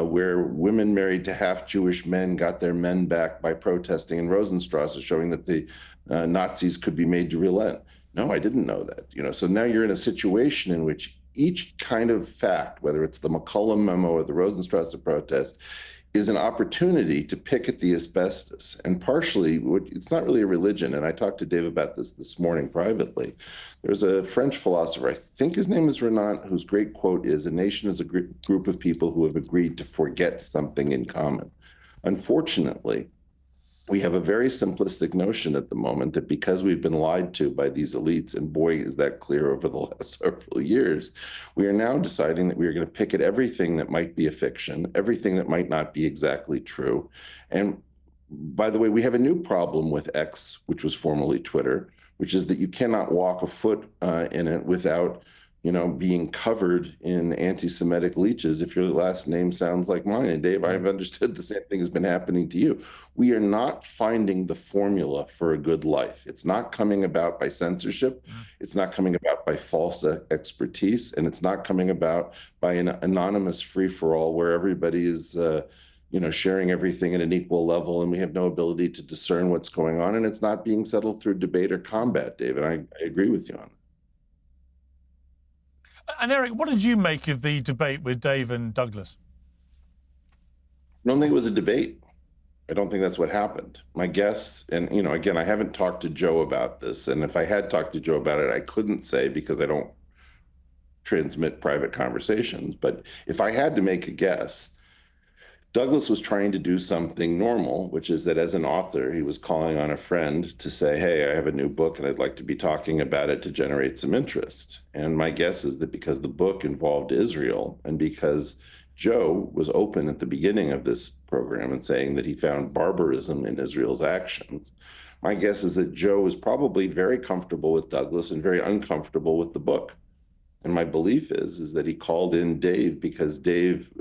where women married to half Jewish men got their men back by protesting in Rosenstrasse, showing that the Nazis could be made to relent. No, I didn't know that. So now you're in a situation in which each kind of fact, whether it's the McCullum memo or the Rosenstrasse protest, is an opportunity to pick at the asbestos. And partially, it's not really a religion. And I talked to Dave about this morning privately. There's a French philosopher, I think his name is Renan, whose great quote is, "A nation is a group of people who have agreed to forget something in common." Unfortunately, we have a very simplistic notion at the moment that because we've been lied to by these elites, and boy, is that clear over the last several years, we are now deciding that we are going to pick at everything that might be a fiction, everything that might not be exactly true. And by the way, we have a new problem with X, which was formerly Twitter, which is that you cannot walk a foot in it without being covered in anti-Semitic leeches if your last name sounds like mine. And Dave, I've understood the same thing has been happening to you. We are not finding the formula for a good life. It's not coming about by censorship. It's not coming about by false expertise. And it's not coming about by an anonymous free-for-all where everybody is sharing everything at an equal level, and we have no ability to discern what's going on. And it's not being settled through debate or combat, Dave. And I agree with you on that. And Eric, what did you make of the debate with Dave and Douglas? I don't think it was a debate. I don't think that's what happened. My guess, and again, I haven't talked to Joe about this, and if I had talked to Joe about it, I couldn't say because I don't transmit private conversations. But if I had to make a guess, Douglas was trying to do something normal, which is that as an author, he was calling on a friend to say, hey, I have a new book and I'd like to be talking about it to generate some interest. And my guess is that because the book involved Israel and because Joe was open at the beginning of this program and saying that he found barbarism in Israel's actions, my guess is that Joe was probably very comfortable with Douglas and very uncomfortable with the book. And my belief is that he called in Dave because Dave,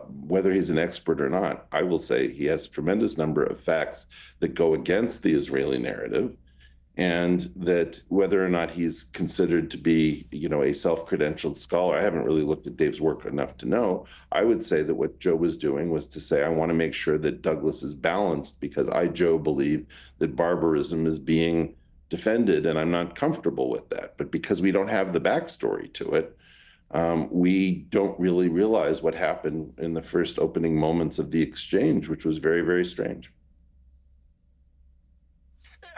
whether he's an expert or not, I will say he has a tremendous number of facts that go against the Israeli narrative, and that whether or not he's considered to be, a self-credentialed scholar, I haven't really looked at Dave's work enough to know. I would say that what Joe was doing was to say, I want to make sure that Douglas is balanced because I, Joe, believe that barbarism is being defended, and I'm not comfortable with that. But because we don't have the backstory to it, we don't really realize what happened in the first opening moments of the exchange, which was very, very strange.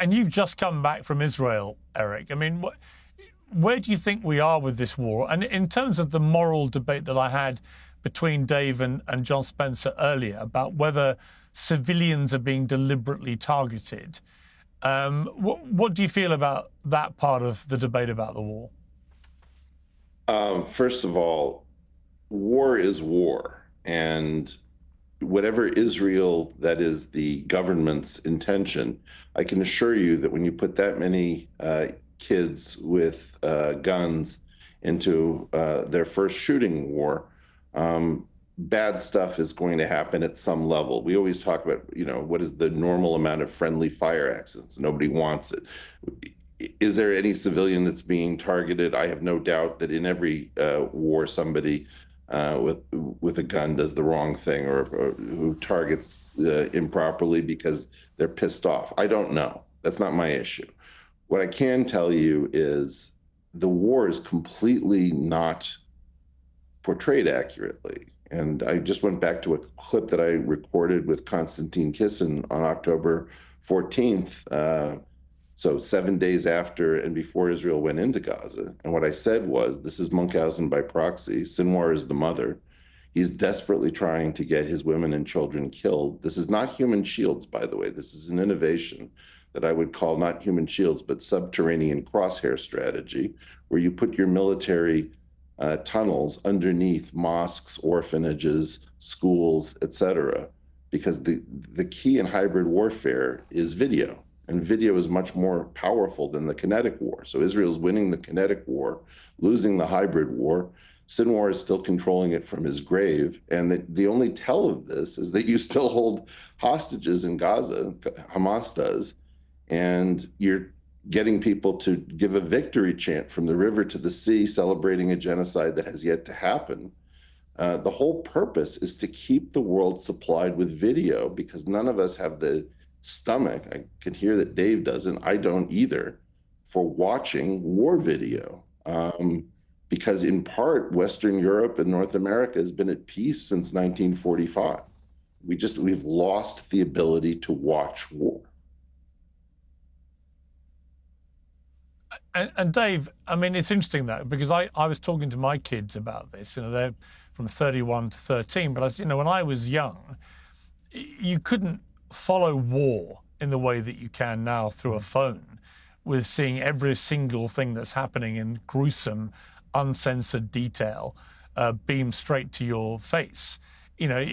And you've just come back from Israel, Eric. I mean, where do you think we are with this war? And in terms of the moral debate that I had between Dave and John Spencer earlier about whether civilians are being deliberately targeted, what do you feel about that part of the debate about the war? First of all, war is war. And whatever Israel, that is the government's intention, I can assure you that when you put that many kids with guns into their first shooting war, bad stuff is going to happen at some level. We always talk about, what is the normal amount of friendly fire accidents? Nobody wants it. Is there any civilian that's being targeted? I have no doubt that in every war, somebody with a gun does the wrong thing or who targets improperly because they're pissed off. I don't know. That's not my issue. What I can tell you is the war is completely not portrayed accurately. And I just went back to a clip that I recorded with Konstantin Kisin on October 14th. So 7 days after and before Israel went into Gaza. And what I said was, this is Munchausen by proxy. Sinwar is the mother. He's desperately trying to get his women and children killed. This is not human shields, by the way. This is an innovation that I would call not human shields, but subterranean crosshair strategy, where you put your military tunnels underneath mosques, orphanages, schools, etc. Because the key in hybrid warfare is video. And video is much more powerful than the kinetic war. So Israel's winning the kinetic war, losing the hybrid war. Sinwar is still controlling it from his grave. And the only tell of this is that you still hold hostages in Gaza, Hamas does, and you're getting people to give a victory chant from the river to the sea, celebrating a genocide that has yet to happen. The whole purpose is to keep the world supplied with video, because none of us have the stomach, I can hear that Dave doesn't, I don't either, for watching war video. Because in part, Western Europe and North America has been at peace since 1945. We've lost the ability to watch war. And Dave, I mean, it's interesting that, because I was talking to my kids about this. You know, they're from 31 to 13, but when I was young, you couldn't follow war in the way that you can now through a phone, with seeing every single thing that's happening in gruesome, uncensored detail beamed straight to your face. You know,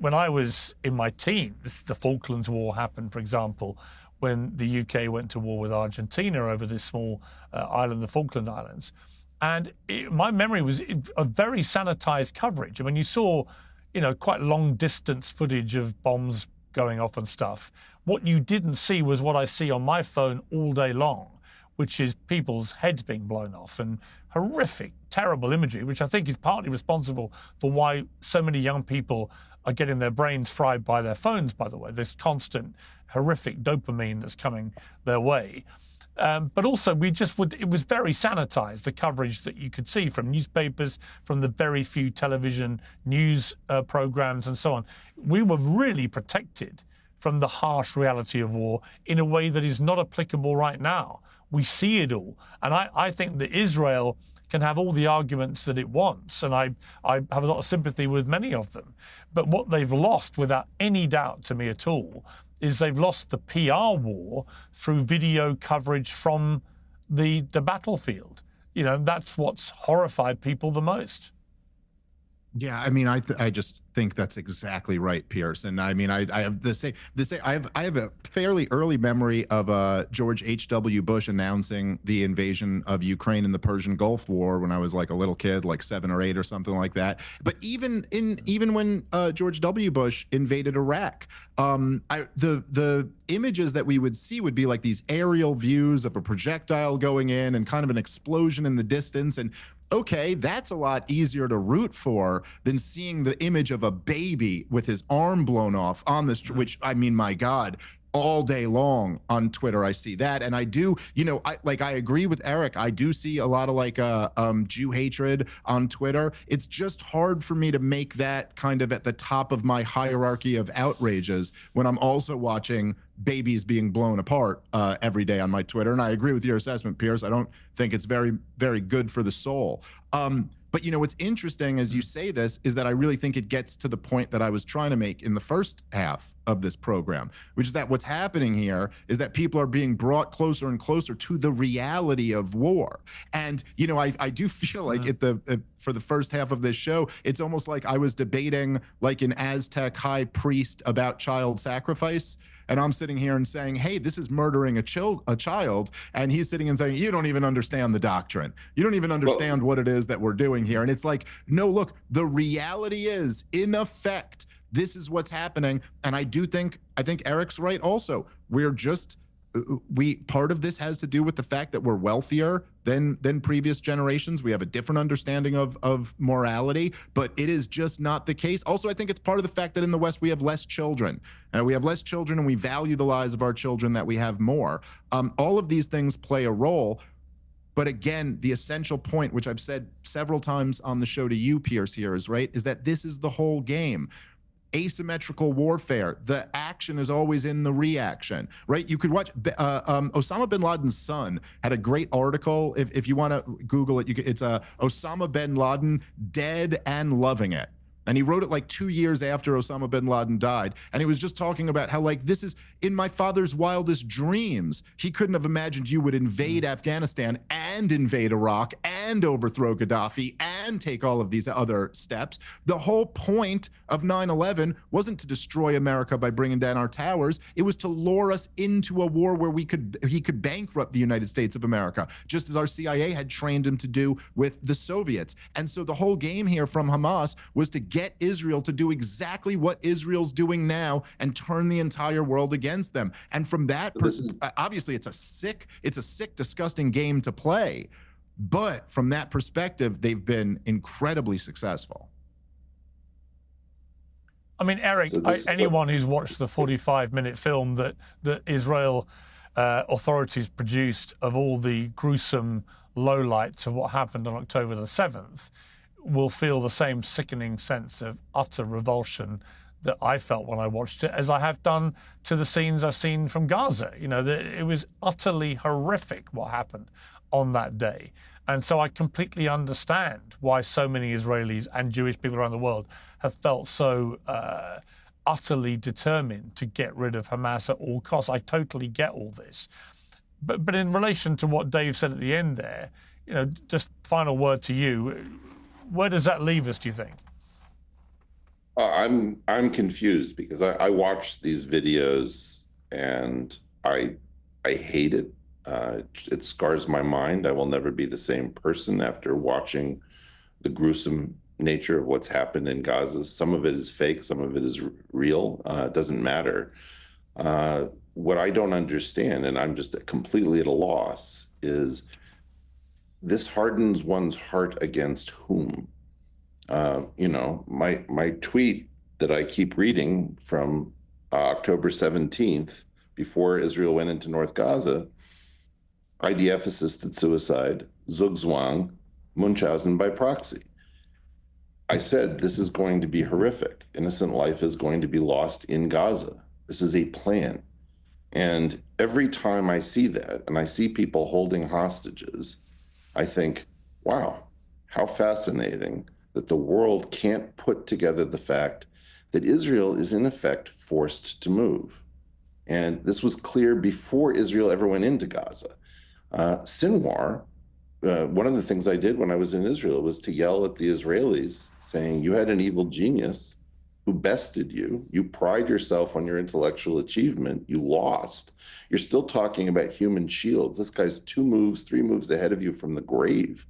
when I was in my teens, the Falklands War happened, for example, when the UK went to war with Argentina over this small island, the Falkland Islands. And my memory was a very sanitized coverage. I mean, you saw, quite long distance footage of bombs going off and stuff. What you didn't see was what I see on my phone all day long, which is people's heads being blown off and horrific, terrible imagery, which I think is partly responsible for why so many young people are getting their brains fried by their phones, by the way. This constant horrific dopamine that's coming their way. But also it was very sanitized, the coverage that you could see from newspapers, from the very few television news programs and so on. We were really protected from the harsh reality of war in a way that is not applicable right now. We see it all. And I think that Israel can have all the arguments that it wants, and I have a lot of sympathy with many of them. But what they've lost, without any doubt to me at all, is they've lost the PR war through video coverage from the battlefield. That's what's horrified people the most. Yeah, I mean, I just think that's exactly right, Piers. And I mean, I have I have a fairly early memory of George H.W. Bush announcing the invasion of Ukraine in the Persian Gulf War when I was like a little kid, like 7 or 8 or something like that. But even when George W. Bush invaded Iraq, the images that we would see would be like these aerial views of a projectile going in and kind of an explosion in the distance. And okay, that's a lot easier to root for than seeing the image of a baby with his arm blown off on this, which, I mean, my God, all day long on Twitter I see that. And I do, I agree with Eric. I do see a lot of Jew hatred on Twitter. It's just hard for me to make that kind of at the top of my hierarchy of outrages when I'm also watching babies being blown apart every day on my Twitter. And I agree with your assessment, Piers. I don't think it's very, very good for the soul. But what's interesting as you say this is that I really think it gets to the point that I was trying to make in the first half of this program, which is that what's happening here is that people are being brought closer and closer to the reality of war. And, I do feel like for the first half of this show, it's almost like I was debating like an Aztec high priest about child sacrifice. And I'm sitting here and saying, hey, this is murdering a child. And he's sitting and saying, you don't even understand the doctrine. You don't even understand what it is that we're doing here. And it's like, no, look, the reality is, in effect, this is what's happening. And I think Eric's right also. Part of this has to do with the fact that we're wealthier than previous generations. We have a different understanding of morality, but it is just not the case. Also, I think it's part of the fact that in the West we have less children. We have less children and we value the lives of our children that we have more. All of these things play a role. But again, the essential point, which I've said several times on the show to you, Piers, here is that this is the whole game. Asymmetrical warfare. The action is always in the reaction, right? You could watch Osama bin Laden's son had a great article. If you want to Google it, it's Osama bin Laden dead and loving it. And he wrote it like 2 years after Osama bin Laden died. And he was just talking about how, like, this is in my father's wildest dreams. He couldn't have imagined you would invade Afghanistan and invade Iraq and overthrow Gaddafi and take all of these other steps. The whole point of 9/11 wasn't to destroy America by bringing down our towers. It was to lure us into a war where he could bankrupt the United States of America, just as our CIA had trained him to do with the Soviets. And so the whole game here from Hamas was to get Israel to do exactly what Israel's doing now and turn the entire world against them. And from that, obviously, it's a sick, disgusting game to play. But from that perspective, they've been incredibly successful. I mean, Eric, anyone who's watched the 45-minute film that Israel authorities produced of all the gruesome lowlights of what happened on October the 7th will feel the same sickening sense of utter revulsion that I felt when I watched it, as I have done to the scenes I've seen from Gaza. You know, it was utterly horrific what happened on that day. And so I completely understand why so many Israelis and Jewish people around the world have felt so utterly determined to get rid of Hamas at all costs. I totally get all this. But in relation to what Dave said at the end there, you know, just final word to you, where does that leave us, do you think? I'm confused because I watched these videos and I hate it. It scars my mind. I will never be the same person after watching the gruesome nature of what's happened in Gaza. Some of it is fake, some of it is real. It doesn't matter. What I don't understand, and I'm just completely at a loss, is this hardens one's heart against whom? You know, my tweet that I keep reading from October 17th, before Israel went into North Gaza, IDF-assisted suicide, Zugzwang, Munchausen by proxy. I said, this is going to be horrific. Innocent life is going to be lost in Gaza. This is a plan. And every time I see that, and I see people holding hostages, I think, wow, how fascinating that the world can't put together the fact that Israel is in effect forced to move. And this was clear before Israel ever went into Gaza. Sinwar, one of the things I did when I was in Israel was to yell at the Israelis saying, you had an evil genius who bested you. You pride yourself on your intellectual achievement. You lost. You're still talking about human shields. This guy's 2 moves, 3 moves ahead of you from the grave.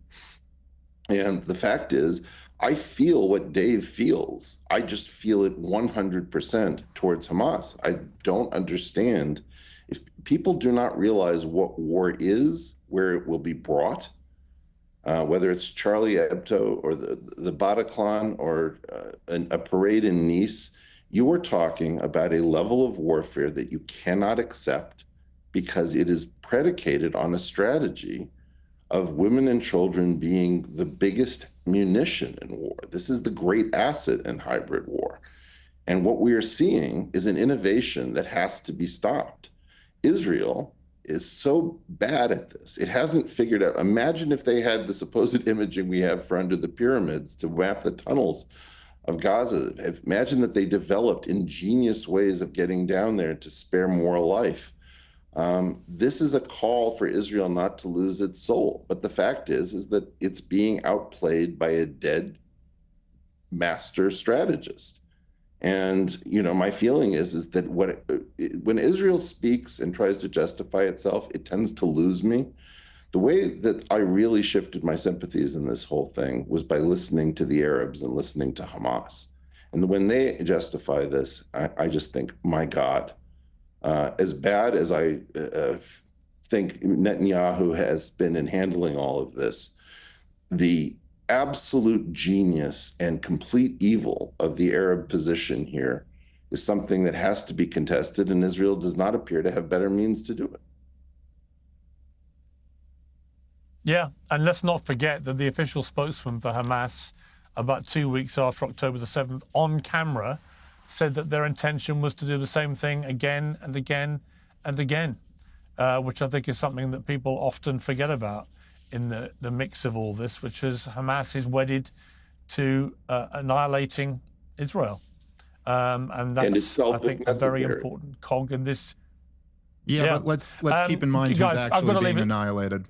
And the fact is, I feel what Dave feels. I just feel it 100% towards Hamas. I don't understand. If people do not realize what war is, where it will be brought, whether it's Charlie Hebdo or the Bataclan or a parade in Nice, you are talking about a level of warfare that you cannot accept because it is predicated on a strategy of women and children being the biggest munition in war. This is the great asset in hybrid war. And what we are seeing is an innovation that has to be stopped. Israel is so bad at this. It hasn't figured out. Imagine if they had the supposed imaging we have for under the pyramids to map the tunnels of Gaza. Imagine that they developed ingenious ways of getting down there to spare more life. This is a call for Israel not to lose its soul. But the fact is that it's being outplayed by a dead master strategist. And, you know, my feeling is that when Israel speaks and tries to justify itself, it tends to lose me. The way that I really shifted my sympathies in this whole thing was by listening to the Arabs and listening to Hamas. And when they justify this, I just think, my God, as bad as I think Netanyahu has been in handling all of this, the absolute genius and complete evil of the Arab position here is something that has to be contested, and Israel does not appear to have better means to do it. Yeah, and let's not forget that the official spokesman for Hamas, about 2 weeks after October the 7th, on camera, said that their intention was to do the same thing again and again and again, which I think is something that people often forget about in the mix of all this, which is Hamas is wedded to annihilating Israel. And that's, I think, a very important cog in this. Yeah, but let's keep in mind who's actually being annihilated.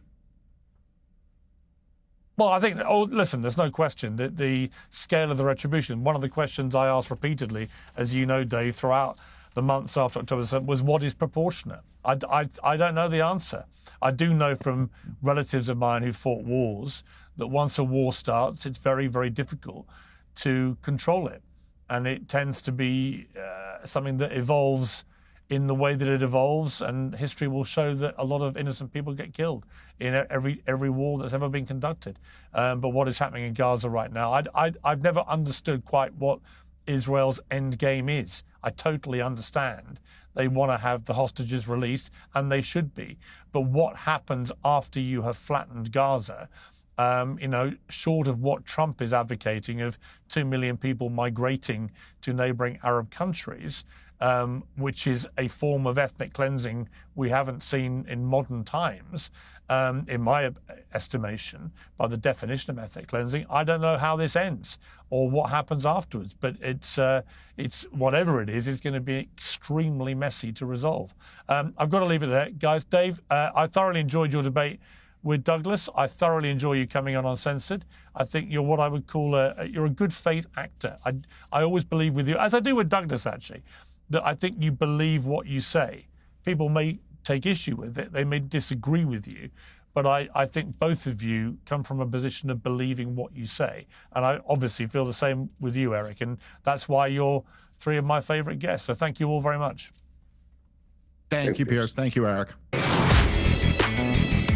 Well, I think, listen, there's no question that the scale of the retribution, one of the questions I asked repeatedly, as you know, Dave, throughout the months after October 7th was what is proportionate? I don't know the answer. I do know from relatives of mine who fought wars that once a war starts, it's very, very difficult to control it. And it tends to be something that evolves in the way that it evolves, and history will show that a lot of innocent people get killed in every war that's ever been conducted. But what is happening in Gaza right now, I've never understood quite what Israel's end game is. I totally understand. They want to have the hostages released, and they should be. But what happens after you have flattened Gaza, short of what Trump is advocating of 2 million people migrating to neighboring Arab countries, which is a form of ethnic cleansing we haven't seen in modern times, in my estimation, by the definition of ethnic cleansing. I don't know how this ends or what happens afterwards, but it's whatever it is, it's going to be extremely messy to resolve. I've got to leave it there, guys. Dave, I thoroughly enjoyed your debate with Douglas. I thoroughly enjoy you coming on Uncensored. I think you're what I would call you're a good faith actor. I always believe with you, as I do with Douglas actually, that I think you believe what you say. People may take issue with it, they may disagree with you, but I think both of you come from a position of believing what you say. And I obviously feel the same with you, Eric, and that's why you're three of my favourite guests. So thank you all very much. Thank you, Piers. Thank you, Eric.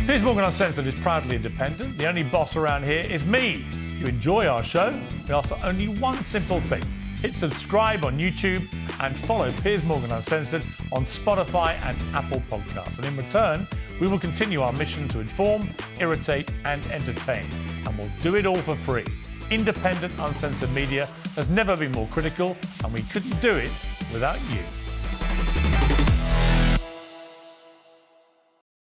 Piers Morgan Uncensored is proudly independent. The only boss around here is me. If you enjoy our show, we ask for only one simple thing. Hit subscribe on YouTube and follow Piers Morgan Uncensored on Spotify and Apple Podcasts. And in return, we will continue our mission to inform, irritate and entertain. And we'll do it all for free. Independent, uncensored media has never been more critical, and we couldn't do it without you.